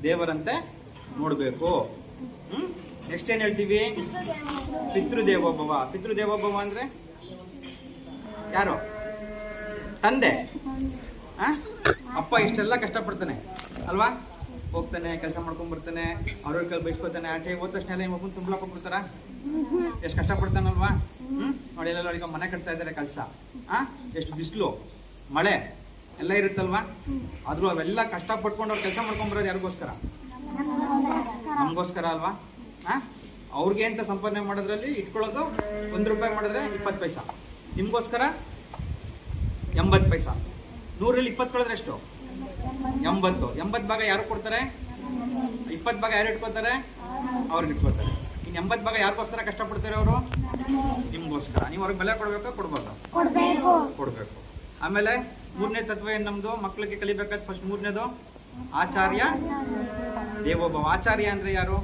ದೇವರಂತೆ ನೋಡಬೇಕು. ನೆಕ್ಸ್ಟ್ ಏನು ಹೇಳ್ತೀವಿ? ಪಿತೃದೇವೋಭವ. ಪಿತೃದೇವೋಭವ ಅಂದರೆ ಯಾರು? ತಂದೆ. ಅಪ್ಪ ಇಷ್ಟೆಲ್ಲ ಕಷ್ಟಪಡ್ತಾನೆ ಅಲ್ವಾ? ಹೋಗ್ತಾನೆ, ಕೆಲಸ ಮಾಡ್ಕೊಂಡ್ ಬರ್ತಾನೆ, ಅವ್ರ ಕೈ ಬೈಸ್ಕೊತಾನೆ, ಆಚೆ ಹೋದ ತಕ್ಷಣ ಎಲ್ಲ ಮಕ್ಕಳು ಸಂಬಳ ಕೊಟ್ಬಿಡ್ತಾರ? ಎಷ್ಟು ಕಷ್ಟಪಡ್ತಾನಲ್ವಾ? ನೋಡಿ, ಎಲ್ಲ ಈಗ ಮನೆ ಕಟ್ತಾ ಇದ್ದಾರೆ, ಕೆಲಸ ಎಷ್ಟು ಬಿಸಿಲು ಮಳೆ ಎಲ್ಲ ಇರುತ್ತಲ್ವಾ? ಆದ್ರೂ ಅವೆಲ್ಲ ಕಷ್ಟಪಟ್ಕೊಂಡು ಅವ್ರು ಕೆಲಸ ಮಾಡ್ಕೊಂಬರೋದು ಯಾರಿಗೋಸ್ಕರ? ನಮಗೋಸ್ಕರ ಅಲ್ವಾ? ಅವ್ರಿಗೆ ಅಂತ ಸಂಪಾದನೆ ಮಾಡೋದ್ರಲ್ಲಿ ಇಟ್ಕೊಳ್ಳೋದು 1 ರೂಪಾಯಿ ಮಾಡಿದ್ರೆ 20 ಪೈಸಾ, ನಿಮಗೋಸ್ಕರ 80 ಪೈಸಾ. 100ರಲ್ಲಿ 20 ಕಳೆದ್ರೆ ಎಷ್ಟು? 80 ಭಾಗ ಯಾರು ಕೊಡ್ತಾರೆ? 20 ಭಾಗ ಯಾರು ಇಟ್ಕೋತಾರೆ? ಅವ್ರಿಗೆ ಇಟ್ಕೋತಾರೆ. ಇನ್ನು 80 ಭಾಗ ಯಾರಿಗೋಸ್ಕರ ಕಷ್ಟಪಡ್ತಾರೆ ಅವರು? ನಿಮ್ಗೋಸ್ಕರ. ನೀವು ಅವ್ರಿಗೆ ಬೆಲೆ ಕೊಡ್ಬೇಕಾ ಕೊಡ್ಬಾರ್ದು? ಕೊಡ್ಬೇಕು. ಆಮೇಲೆ 3ನೇ ತತ್ವ ಏನು ನಮ್ದು? ಮಕ್ಕಳಿಗೆ ಕಲಿಬೇಕಾದ ಫಸ್ಟ್ 3ನೇದು ಆಚಾರ್ಯ ದೇವೋಭವ. ಆಚಾರ್ಯ ಅಂದ್ರೆ ಯಾರು?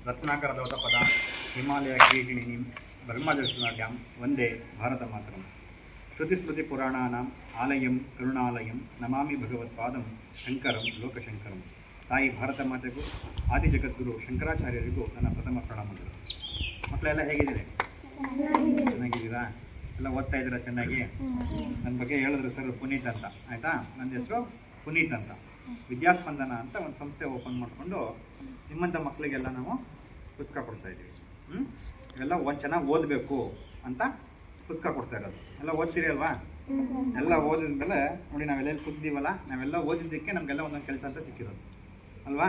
ರತ್ನಾಕರದವತ ಪದ ಹಿಮಾಲಯ ಕ್ರೀಡಿಣಿ ಬ್ರಹ್ಮದರ್ಶನಾಟ್ಯಂ ವಂದೇ ಭಾರತ ಮಾತರಂ. ಶ್ರುತಿಸ್ಮೃತಿಪುರಾಣಾನಾಂ ಆಲಯಂ ಕರುಣಾಲಯಂ ನಮಾಮಿ ಭಗವತ್ಪಾದಂ ಶಂಕರಂ ಲೋಕಶಂಕರಂ. ತಾಯಿ ಭಾರತ ಮಾತೆಗೂ ಆದಿ ಜಗದ್ಗುರು ಶಂಕರಾಚಾರ್ಯರಿಗೂ ನನ್ನ ಪ್ರಥಮ ಪ್ರಣಾಮಗಳು. ಮಕ್ಕಳೆಲ್ಲ ಹೇಗಿದ್ದೀರಿ? ಚೆನ್ನಾಗಿದ್ದೀರಾ? ಎಲ್ಲ ಓದ್ತಾ ಇದ್ದೀರಾ ಚೆನ್ನಾಗಿ? ನನ್ನ ಬಗ್ಗೆ ಹೇಳಿದ್ರು ಸರ್ ಪುನೀತ್ ಅಂತ, ಆಯಿತಾ? ನನ್ನ ಹೆಸರು ಪುನೀತ್ ಅಂತ. ವಿದ್ಯಾಸ್ಪಂದನ ಅಂತ ಒಂದು ಸಂಸ್ಥೆ ಓಪನ್ ಮಾಡಿಕೊಂಡು ನಿಮ್ಮಂಥ ಮಕ್ಕಳಿಗೆಲ್ಲ ನಾವು ಪುಸ್ತಕ ಕೊಡ್ತಾಯಿದ್ದೀವಿ. ಇವೆಲ್ಲ ಚೆನ್ನಾಗಿ ಓದಬೇಕು ಅಂತ ಪುಸ್ತಕ ಕೊಡ್ತಾ ಇರೋದು. ಎಲ್ಲ ಓದ್ತೀರಿ ಅಲ್ವಾ? ಎಲ್ಲ ಓದಿದ ಮೇಲೆ ನೋಡಿ ನಾವೆಲ್ಲ ಕೂತಿದ್ದೀವಲ್ಲ, ನಾವೆಲ್ಲ ಓದಿದ್ದಕ್ಕೆ ನಮಗೆಲ್ಲ ಒಂದೊಂದು ಕೆಲಸ ಅಂತ ಸಿಕ್ಕಿರೋದು ಅಲ್ವಾ?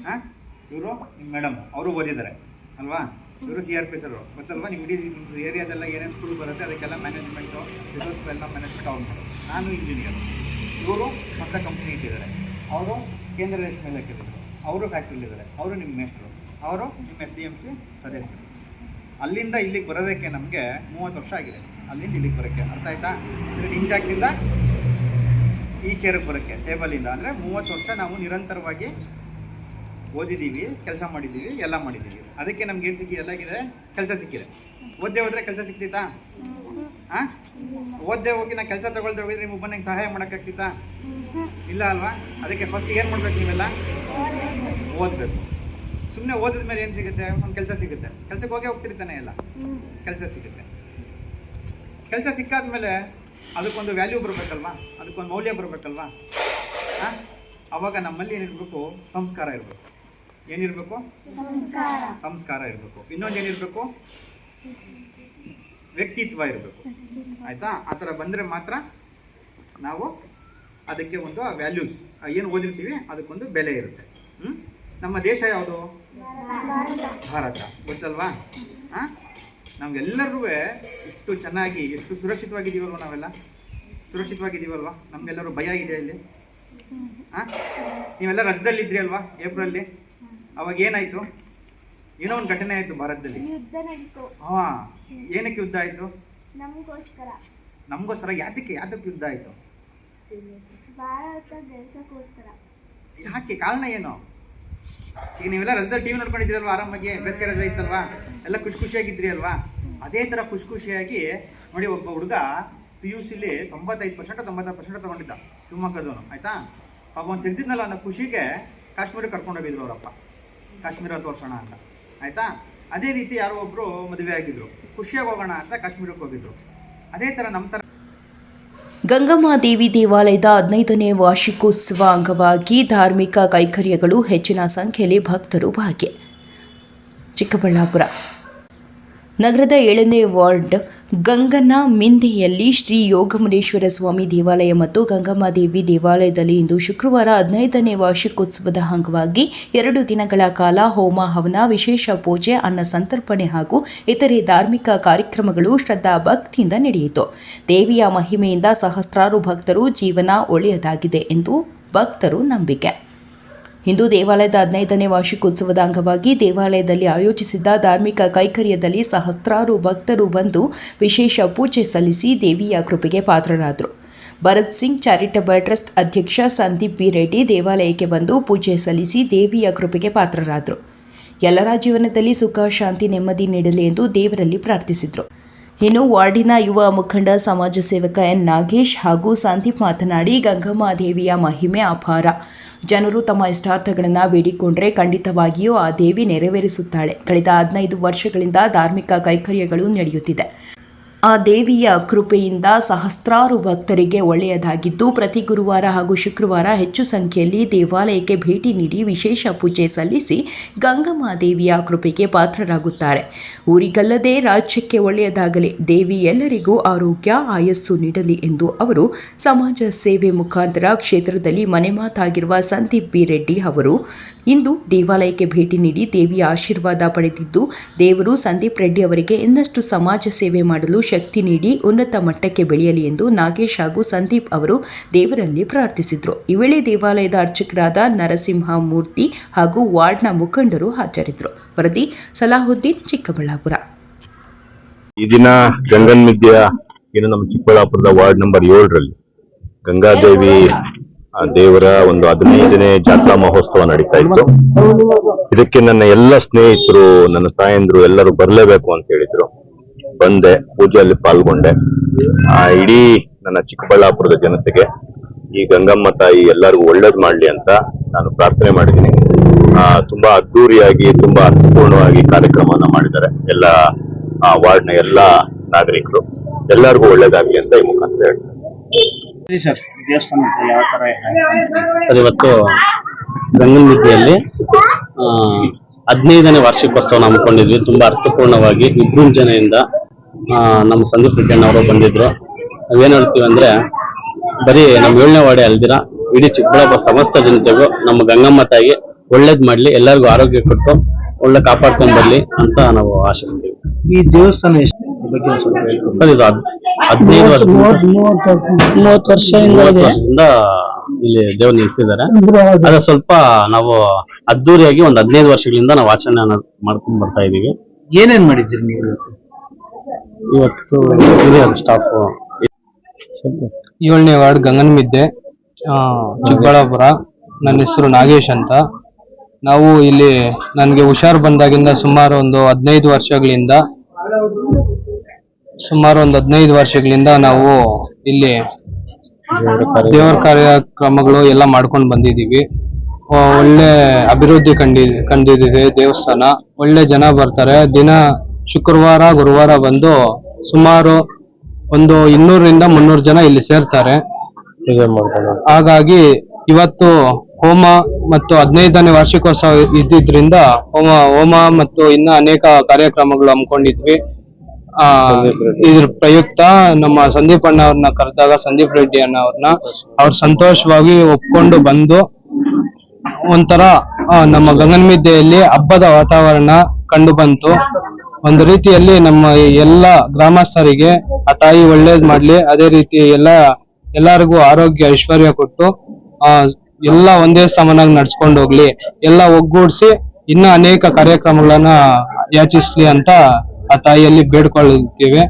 ಹಾಂ, ಇವರು ನಿಮ್ಮ ಮೇಡಮ್, ಅವರು ಓದಿದ್ದಾರೆ ಅಲ್ವಾ? ಇವರು CRP ಸರು ಗೊತ್ತಲ್ವಾ? ನಿಮ್ಮ ಇಡೀ ನಿಮ್ಮ ಏರಿಯಾದೆಲ್ಲ ಏನೇನು ಸ್ಕೂಲ್ ಬರುತ್ತೆ ಅದಕ್ಕೆಲ್ಲ ಮ್ಯಾನೇಜ್ಮೆಂಟು, ರಿಸೋರ್ಸ್ ಎಲ್ಲ ಮ್ಯಾನೇಜ್ಮೆಂಟ್ ಅವ್ರು ಮಾಡೋದು. ನಾನು ಇಂಜಿನಿಯರು. ಇವರು ಸ್ವಂತ ಕಂಪ್ನಿ ಇಟ್ಟಿದ್ದಾರೆ. ಅವರು ಕೇಂದ್ರ ರೇಷ್ಮೆ ಇಲಾಖೆಯಲ್ಲಿದ್ದಾರೆ. ಅವರು ಫ್ಯಾಕ್ಟ್ರಿಲಿದ್ದಾರೆ. ಅವರು ನಿಮ್ಮ ಮೇಸ್ಟ್ರು, ಅವರು ನಿಮ್ಮ SDMC ಸದಸ್ಯರು. ಅಲ್ಲಿಂದ ಇಲ್ಲಿಗೆ ಬರೋದಕ್ಕೆ ನಮಗೆ 30 ವರ್ಷ ಆಗಿದೆ. ಅಲ್ಲಿಂದ ಇಲ್ಲಿಗೆ ಬರೋಕ್ಕೆ ಅರ್ಥ ಆಯ್ತಾ? ಇಂಚಾಕ್ದಿಂದ ಈ ಚೇರಿಗೆ ಬರೋಕ್ಕೆ ಟೇಬಲಿಂದ ಅಂದರೆ 30 ವರ್ಷ ನಾವು ನಿರಂತರವಾಗಿ ಓದಿದ್ದೀವಿ, ಕೆಲಸ ಮಾಡಿದ್ದೀವಿ, ಎಲ್ಲ ಮಾಡಿದ್ದೀವಿ. ಅದಕ್ಕೆ ನಮ್ಗೆ ಏನು ಸಿಕ್ಕಿದೆ? ಎಲ್ಲಾಗಿದೆ ಕೆಲಸ ಸಿಕ್ಕಿದೆ. ಓದ್ದೇ ಹೋದರೆ ಕೆಲಸ ಸಿಕ್ತಿತ್ತಾ? ಹಾಂ, ಓದ್ದೇ ಹೋಗಿ ನಾ ಕೆಲಸ ತೊಗೊಳ್ದೆ ಹೋಗಿದ್ರೆ ನಿಮ್ಮ ಒಬ್ಬನಿಗೆ ಸಹಾಯ ಮಾಡೋಕ್ಕಾಗ್ತಿತ್ತಾ? ಇಲ್ಲ ಅಲ್ವಾ? ಅದಕ್ಕೆ ಫಸ್ಟ್ ಏನು ಮಾಡ್ಬೇಕು? ನೀವೆಲ್ಲ ಓದಬೇಕು. ಸುಮ್ಮನೆ ಓದಿದ ಮೇಲೆ ಏನು ಸಿಗುತ್ತೆ? ಒಂದು ಕೆಲಸ ಸಿಗುತ್ತೆ. ಕೆಲಸಕ್ಕೆ ಹೋಗೇ ಹೋಗ್ತಿರ್ತಾನೆ, ಎಲ್ಲ ಕೆಲಸ ಸಿಗುತ್ತೆ. ಕೆಲಸ ಸಿಕ್ಕಾದ್ಮೇಲೆ ಅದಕ್ಕೊಂದು ವ್ಯಾಲ್ಯೂ ಬರಬೇಕಲ್ವಾ? ಅದಕ್ಕೊಂದು ಮೌಲ್ಯ ಬರಬೇಕಲ್ವಾ? ಹಾಂ, ಅವಾಗ ನಮ್ಮಲ್ಲಿ ಏನಿರಬೇಕು? ಸಂಸ್ಕಾರ ಇರಬೇಕು. ಏನಿರಬೇಕು? ಸಂಸ್ಕಾರ ಇರಬೇಕು. ಇನ್ನೊಂದು ಏನಿರಬೇಕು? ವ್ಯಕ್ತಿತ್ವ ಇರಬೇಕು. ಆಯಿತಾ? ಆ ಥರ ಬಂದರೆ ಮಾತ್ರ ನಾವು ಅದಕ್ಕೆ ಒಂದು ವ್ಯಾಲ್ಯೂಸ್ ಏನು ಓದಿರ್ತೀವಿ ಅದಕ್ಕೊಂದು ಬೆಲೆ ಇರುತ್ತೆ. ನಮ್ಮ ದೇಶ ಯಾವುದು? ಭಾರತ. ಗೊತ್ತಲ್ವಾ? ಹಾಂ, ನಮಗೆಲ್ಲರೂ ಎಷ್ಟು ಚೆನ್ನಾಗಿ ಎಷ್ಟು ಸುರಕ್ಷಿತವಾಗಿದ್ದೀವಲ್ವ? ನಾವೆಲ್ಲ ಸುರಕ್ಷಿತವಾಗಿದ್ದೀವಲ್ವ? ನಮಗೆಲ್ಲರೂ ಭಯ ಇದೆ ಇಲ್ಲಿ. ಹಾಂ, ನೀವೆಲ್ಲ ರಜದಲ್ಲಿದ್ರಿ ಅಲ್ವಾ ಏಪ್ರಿಲಲ್ಲಿ? ಅವಾಗ ಏನಾಯಿತು? ಏನೋ ಒಂದು ಘಟನೆ ಆಯಿತು ಭಾರತದಲ್ಲಿ. ಹಾಂ, ಏನಕ್ಕೆ ಯುದ್ಧ ಆಯಿತು? ನಮಗೋಸ್ಕರ. ಯಾತಕ್ಕೆ ಯುದ್ಧ ಆಯಿತು? ಯಾಕೆ? ಕಾರಣ ಏನು? ಈಗ ನೀವೆಲ್ಲ ರಜದಲ್ಲಿ TV ನೋಡ್ಕೊಂಡಿದ್ರಿ ಅಲ್ವಾ? ಆರಾಮಾಗಿ ಬೇಸಿಗೆ ರಜೆ ಇತ್ತಲ್ವಾ? ಎಲ್ಲ ಖುಷಿಯಾಗಿದ್ರಿ ಅಲ್ವಾ? ಅದೇ ಥರ ಖುಷಿಯಾಗಿ ನೋಡಿ, ಒಬ್ಬ ಹುಡುಗ PUCಲಿ 95% 96% ತೊಗೊಂಡಿದ್ದ, ಶಿವಮೊಗ್ಗದವನು. ಆಯಿತಾ? ಪಾಪ ಅವ್ನು ತಿಂತಿದ್ನಲ್ಲ ಅನ್ನೋ ಖುಷಿಗೆ ಕಾಶ್ಮೀರಕ್ಕೆ ಕರ್ಕೊಂಡೋಗಿದ್ರು ಅವರಪ್ಪ, ಕಾಶ್ಮೀರ ತೋರಿಸೋಣ ಅಂತ. ಆಯಿತಾ? ಅದೇ ರೀತಿ ಯಾರೋ ಒಬ್ಬರು ಮದುವೆ ಆಗಿದ್ರು, ಖುಷಿಯಾಗಿ ಹೋಗೋಣ ಅಂತ ಕಾಶ್ಮೀರಕ್ಕೆ ಹೋಗಿದ್ರು. ಅದೇ ಥರ ನಮ್ಮ ಥರ ಗಂಗಮ್ಮಾದೇವಿ ದೇವಾಲಯದ 15ನೇ ವಾರ್ಷಿಕೋತ್ಸವ ಅಂಗವಾಗಿ ಧಾರ್ಮಿಕ ಕೈಂಕರ್ಯಗಳು, ಹೆಚ್ಚಿನ ಸಂಖ್ಯೆಯಲ್ಲಿ ಭಕ್ತರು ಭಾಗಿ. ಚಿಕ್ಕಬಳ್ಳಾಪುರ ನಗರದ 7ನೇ ವಾರ್ಡ್ ಗಂಗನಮಿಂದೆಯಲ್ಲಿ ಶ್ರೀ ಯೋಗಮುನೇಶ್ವರ ಸ್ವಾಮಿ ದೇವಾಲಯ ಮತ್ತು ಗಂಗಮ್ಮಾದೇವಿ ದೇವಾಲಯದಲ್ಲಿ ಇಂದು ಶುಕ್ರವಾರ 15ನೇ ವಾರ್ಷಿಕೋತ್ಸವದ ಅಂಗವಾಗಿ 2 ದಿನಗಳ ಕಾಲ ಹೋಮ ಹವನ, ವಿಶೇಷ ಪೂಜೆ, ಅನ್ನ ಸಂತರ್ಪಣೆ ಹಾಗೂ ಇತರೆ ಧಾರ್ಮಿಕ ಕಾರ್ಯಕ್ರಮಗಳು ಶ್ರದ್ಧಾ ಭಕ್ತಿಯಿಂದ ನಡೆಯಿತು. ದೇವಿಯ ಮಹಿಮೆಯಿಂದ ಸಹಸ್ರಾರು ಭಕ್ತರು ಜೀವನ ಒಳ್ಳೆಯದಾಗಿದೆ ಎಂದು ಭಕ್ತರು ನಂಬಿಕೆ. ಹಿಂದೂ ದೇವಾಲಯದ 15ನೇ ವಾರ್ಷಿಕೋತ್ಸವದ ಅಂಗವಾಗಿ ದೇವಾಲಯದಲ್ಲಿ ಆಯೋಜಿಸಿದ್ದ ಧಾರ್ಮಿಕ ಕೈಂಕರ್ಯದಲ್ಲಿ ಸಹಸ್ರಾರು ಭಕ್ತರು ಬಂದು ವಿಶೇಷ ಪೂಜೆ ಸಲ್ಲಿಸಿ ದೇವಿಯ ಕೃಪೆಗೆ ಪಾತ್ರರಾದರು. ಭರತ್ ಸಿಂಗ್ ಚಾರಿಟಬಲ್ ಟ್ರಸ್ಟ್ ಅಧ್ಯಕ್ಷ ಸಂದೀಪ್ ಬಿ ರೆಡ್ಡಿ ದೇವಾಲಯಕ್ಕೆ ಬಂದು ಪೂಜೆ ಸಲ್ಲಿಸಿ ದೇವಿಯ ಕೃಪೆಗೆ ಪಾತ್ರರಾದರು. ಎಲ್ಲರ ಜೀವನದಲ್ಲಿ ಸುಖ, ಶಾಂತಿ, ನೆಮ್ಮದಿ ನೀಡಲಿ ಎಂದು ದೇವರಲ್ಲಿ ಪ್ರಾರ್ಥಿಸಿದರು. ಇನ್ನು ವಾರ್ಡಿನ ಯುವ ಮುಖಂಡ ಸಮಾಜ ಸೇವಕ ಎನ್ ನಾಗೇಶ್ ಹಾಗೂ ಸಂದೀಪ್ ಮಾತನಾಡಿ, ಗಂಗಮ್ಮಾದೇವಿಯ ಮಹಿಮೆ ಅಪಾರ. ಜನರು ತಮ್ಮ ಇಷ್ಟಾರ್ಥಗಳನ್ನು ಬೇಡಿಕೊಂಡ್ರೆ ಖಂಡಿತವಾಗಿಯೂ ಆ ದೇವಿ ನೆರವೇರಿಸುತ್ತಾಳೆ. ಕಳೆದ 15 ವರ್ಷಗಳಿಂದ ಧಾರ್ಮಿಕ ಕೈಂಕರ್ಯಗಳು ನಡೆಯುತ್ತಿದೆ. ಆ ದೇವಿಯ ಕೃಪೆಯಿಂದ ಸಹಸ್ರಾರು ಭಕ್ತರಿಗೆ ಒಳ್ಳೆಯದಾಗಿದ್ದು, ಪ್ರತಿ ಗುರುವಾರ ಹಾಗೂ ಶುಕ್ರವಾರ ಹೆಚ್ಚು ಸಂಖ್ಯೆಯಲ್ಲಿ ದೇವಾಲಯಕ್ಕೆ ಭೇಟಿ ನೀಡಿ ವಿಶೇಷ ಪೂಜೆ ಸಲ್ಲಿಸಿ ಗಂಗಮ್ಮಾದೇವಿಯ ಕೃಪೆಗೆ ಪಾತ್ರರಾಗುತ್ತಾರೆ. ಊರಿಗಲ್ಲದೆ ರಾಜ್ಯಕ್ಕೆ ಒಳ್ಳೆಯದಾಗಲಿ, ದೇವಿ ಎಲ್ಲರಿಗೂ ಆರೋಗ್ಯ, ಆಯಸ್ಸು ನೀಡಲಿ ಎಂದು ಅವರು ಸಮಾಜ ಸೇವೆ ಮುಖಾಂತರ ಕ್ಷೇತ್ರದಲ್ಲಿ ಮನೆಮಾತಾಗಿರುವ ಸಂದೀಪ್ ಬಿ ರೆಡ್ಡಿ ಅವರು ಇಂದು ದೇವಾಲಯಕ್ಕೆ ಭೇಟಿ ನೀಡಿ ದೇವಿಯ ಆಶೀರ್ವಾದ ಪಡೆದಿದ್ದು, ದೇವರು ಸಂದೀಪ್ ರೆಡ್ಡಿ ಅವರಿಗೆ ಇನ್ನಷ್ಟು ಸಮಾಜ ಸೇವೆ ಮಾಡಲು ಶಕ್ತಿ ನೀಡಿ ಉನ್ನತ ಮಟ್ಟಕ್ಕೆ ಬೆಳೆಯಲಿ ಎಂದು ನಾಗೇಶ್ ಹಾಗೂ ಸಂದೀಪ್ ಅವರು ದೇವರಲ್ಲಿ ಪ್ರಾರ್ಥಿಸಿದರು. ಈ ವೇಳೆ ದೇವಾಲಯದ ಅರ್ಚಕರಾದ ನರಸಿಂಹಮೂರ್ತಿ ಹಾಗೂ ವಾರ್ಡ್ನ ಮುಖಂಡರು ಹಾಜರಿದ್ದರು. ವರದಿ ಸಲಾಹುದ್ದೀನ್, ಚಿಕ್ಕಬಳ್ಳಾಪುರ. ಈ ದಿನ ಗಂಗನ್ಮಿದ್ಯೆಯ ಏನು ನಮ್ಮ ಚಿಕ್ಕಬಳ್ಳಾಪುರದ ವಾರ್ಡ್ ನಂಬರ್ 7ರಲ್ಲಿ ಗಂಗಾದೇವಿ ದೇವರ ಒಂದು 15ನೇ ಜಾತ್ರಾ ಮಹೋತ್ಸವ ನಡೀತಾ ಇತ್ತು. ಇದಕ್ಕೆ ನನ್ನ ಎಲ್ಲ ಸ್ನೇಹಿತರು, ನನ್ನ ತಾಯಂದ್ರು ಎಲ್ಲರೂ ಬರಲೇಬೇಕು ಅಂತ ಹೇಳಿದ್ರು. ಬಂದೆ, ಪೂಜೆಯಲ್ಲಿ ಪಾಲ್ಗೊಂಡೆ. ಇಡೀ ನನ್ನ ಚಿಕ್ಕಬಳ್ಳಾಪುರದ ಜನತೆಗೆ ಈ ಗಂಗಮ್ಮ ತಾಯಿ ಎಲ್ಲರಿಗೂ ಒಳ್ಳೇದು ಮಾಡ್ಲಿ ಅಂತ ನಾನು ಪ್ರಾರ್ಥನೆ ಮಾಡಿದ್ದೀನಿ. ತುಂಬಾ ಅದ್ದೂರಿಯಾಗಿ, ತುಂಬಾ ಅರ್ಥಪೂರ್ಣವಾಗಿ ಕಾರ್ಯಕ್ರಮವನ್ನ ಮಾಡಿದ್ದಾರೆ ಎಲ್ಲ ವಾರ್ಡ್ನ ಎಲ್ಲ ನಾಗರಿಕರು. ಎಲ್ಲರಿಗೂ ಒಳ್ಳೇದಾಗ್ಲಿ ಅಂತ ಈ ಮುಖಾಂತರ ಹೇಳ್ತಾರೆ. ಸರ್, ದೇವಸ್ಥಾನ ಯಾವ ತರ ಸರ್? ಇವತ್ತು ಗಂಗನಮಿದ್ಯೆಯಲ್ಲಿ 15ನೇ ವಾರ್ಷಿಕೋತ್ಸವ ಹಮ್ಮಿಕೊಂಡಿದ್ವಿ. ತುಂಬಾ ಅರ್ಥಪೂರ್ಣವಾಗಿ ವಿಜೃಂಭಣೆಯಿಂದ ನಮ್ಮ ಸಂದೀಪ್ ರೆಡ್ಡಿ ಅವರು ಬಂದಿದ್ರು. ನಾವೇನ್ ಹೇಳ್ತೀವಿ ಅಂದ್ರೆ, ಬರೀ ನಮ್ಮ 7ನೇ ವಾರ್ಡ್ ಅಲ್ದಿರ ಇಡೀ ಚಿಕ್ಕಬಳ್ಳಾಪುರ ಸಮಸ್ತ ಜನತೆಗೂ ನಮ್ಮ ಗಂಗಮ್ಮ ತಾಯಿಗೆ ಒಳ್ಳೇದ್ ಮಾಡ್ಲಿ, ಎಲ್ಲರಿಗೂ ಆರೋಗ್ಯ ಕೊಟ್ಟು ಒಳ್ಳೆ ಕಾಪಾಡ್ಕೊಂಡ್ ಬರ್ಲಿ ಅಂತ ನಾವು ಆಶಿಸ್ತೀವಿ. ಈ ದೇವಸ್ಥಾನ ಸರ್, ಇದು 15 ವರ್ಷದಿಂದ ಇಲ್ಲಿ ದೇವ್ರು ನಿಲ್ಸಿದ್ದಾರೆ. ಅದ ಸ್ವಲ್ಪ ನಾವು ಅದ್ದೂರಿಯಾಗಿ ಒಂದು 15 ವರ್ಷಗಳಿಂದ ನಾವು ಆಚರಣೆ ಮಾಡ್ಕೊಂಡ್ ಬರ್ತಾ ಇದೀವಿ. ಏನೇನ್ ಮಾಡಿದ್ದೀರಿ ನೀವು ಇವತ್ತು ಹಿರಿಯರ ಸ್ಟಾಫ್ 7ನೇ ವಾರ್ಡ್ ಗಂಗನಮಿದ್ದೆ, ಚಿಕ್ಕಬಳ್ಳಾಪುರ. ನನ್ನ ಹೆಸರು ನಾಗೇಶ್ ಅಂತ. ನಾವು ಇಲ್ಲಿ ನನಗೆ ಹುಷಾರು ಬಂದಾಗಿಂದ ಸುಮಾರು ಒಂದು 15 ವರ್ಷಗಳಿಂದ ನಾವು ಇಲ್ಲಿ ದೇವರ ಕಾರ್ಯಕ್ರಮಗಳು ಎಲ್ಲ ಮಾಡ್ಕೊಂಡು ಬಂದಿದ್ದೀವಿ. ಒಳ್ಳೆ ಅಭಿವೃದ್ಧಿ ಕಂಡಿದೆ ದೇವಸ್ಥಾನ. ಒಳ್ಳೆ ಜನ ಬರ್ತಾರೆ. ದಿನ ಶುಕ್ರವಾರ ಗುರುವಾರ ಬಂದು ಸುಮಾರು ಒಂದು 200ರಿಂದ 300 ಜನ ಇಲ್ಲಿ ಸೇರ್ತಾರೆ. ಹಾಗಾಗಿ ಇವತ್ತು ಹೋಮ ಮತ್ತು 15ನೇ ವಾರ್ಷಿಕೋತ್ಸವ ಇದ್ದಿದ್ರಿಂದ ಹೋಮ ಮತ್ತು ಇನ್ನ ಅನೇಕ ಕಾರ್ಯಕ್ರಮಗಳು ಹಮ್ಮಿಕೊಂಡಿದ್ವಿ. ಇದ್ರ ಪ್ರಯುಕ್ತ ನಮ್ಮ ಸಂದೀಪ್ ಅಣ್ಣ ಅವ್ರನ್ನ ಕರೆದಾಗ, ಸಂದೀಪ್ ರೆಡ್ಡಿ ಅಣ್ಣ ಅವ್ರು ಸಂತೋಷವಾಗಿ ಒಪ್ಕೊಂಡು ಬಂದು ಒಂಥರ ನಮ್ಮ ಗಂಗನಮಿದ್ಯೆಯಲ್ಲಿ ಹಬ್ಬದ ವಾತಾವರಣ ಕಂಡು ಬಂತು. ಒಂದು ರೀತಿಯಲ್ಲಿ ನಮ್ಮ ಎಲ್ಲ ಗ್ರಾಮಸ್ಥರಿಗೆ ಆ ತಾಯಿ ಒಳ್ಳೇದ್ ಮಾಡ್ಲಿ, ಅದೇ ರೀತಿ ಎಲ್ಲರಿಗೂ ಆರೋಗ್ಯ ಐಶ್ವರ್ಯ ಕೊಟ್ಟು ಎಲ್ಲ ಒಂದೇ ಸಮನಾಗಿ ನಡ್ಸ್ಕೊಂಡು ಹೋಗ್ಲಿ, ಎಲ್ಲ ಒಗ್ಗೂಡಿಸಿ ಇನ್ನ ಅನೇಕ ಕಾರ್ಯಕ್ರಮಗಳನ್ನ ಯಾಚಿಸ್ಲಿ ಅಂತ ಆ ತಾಯಿಯಲ್ಲಿ ಬೇಡ್ಕೊಳ್ತೀವಿ.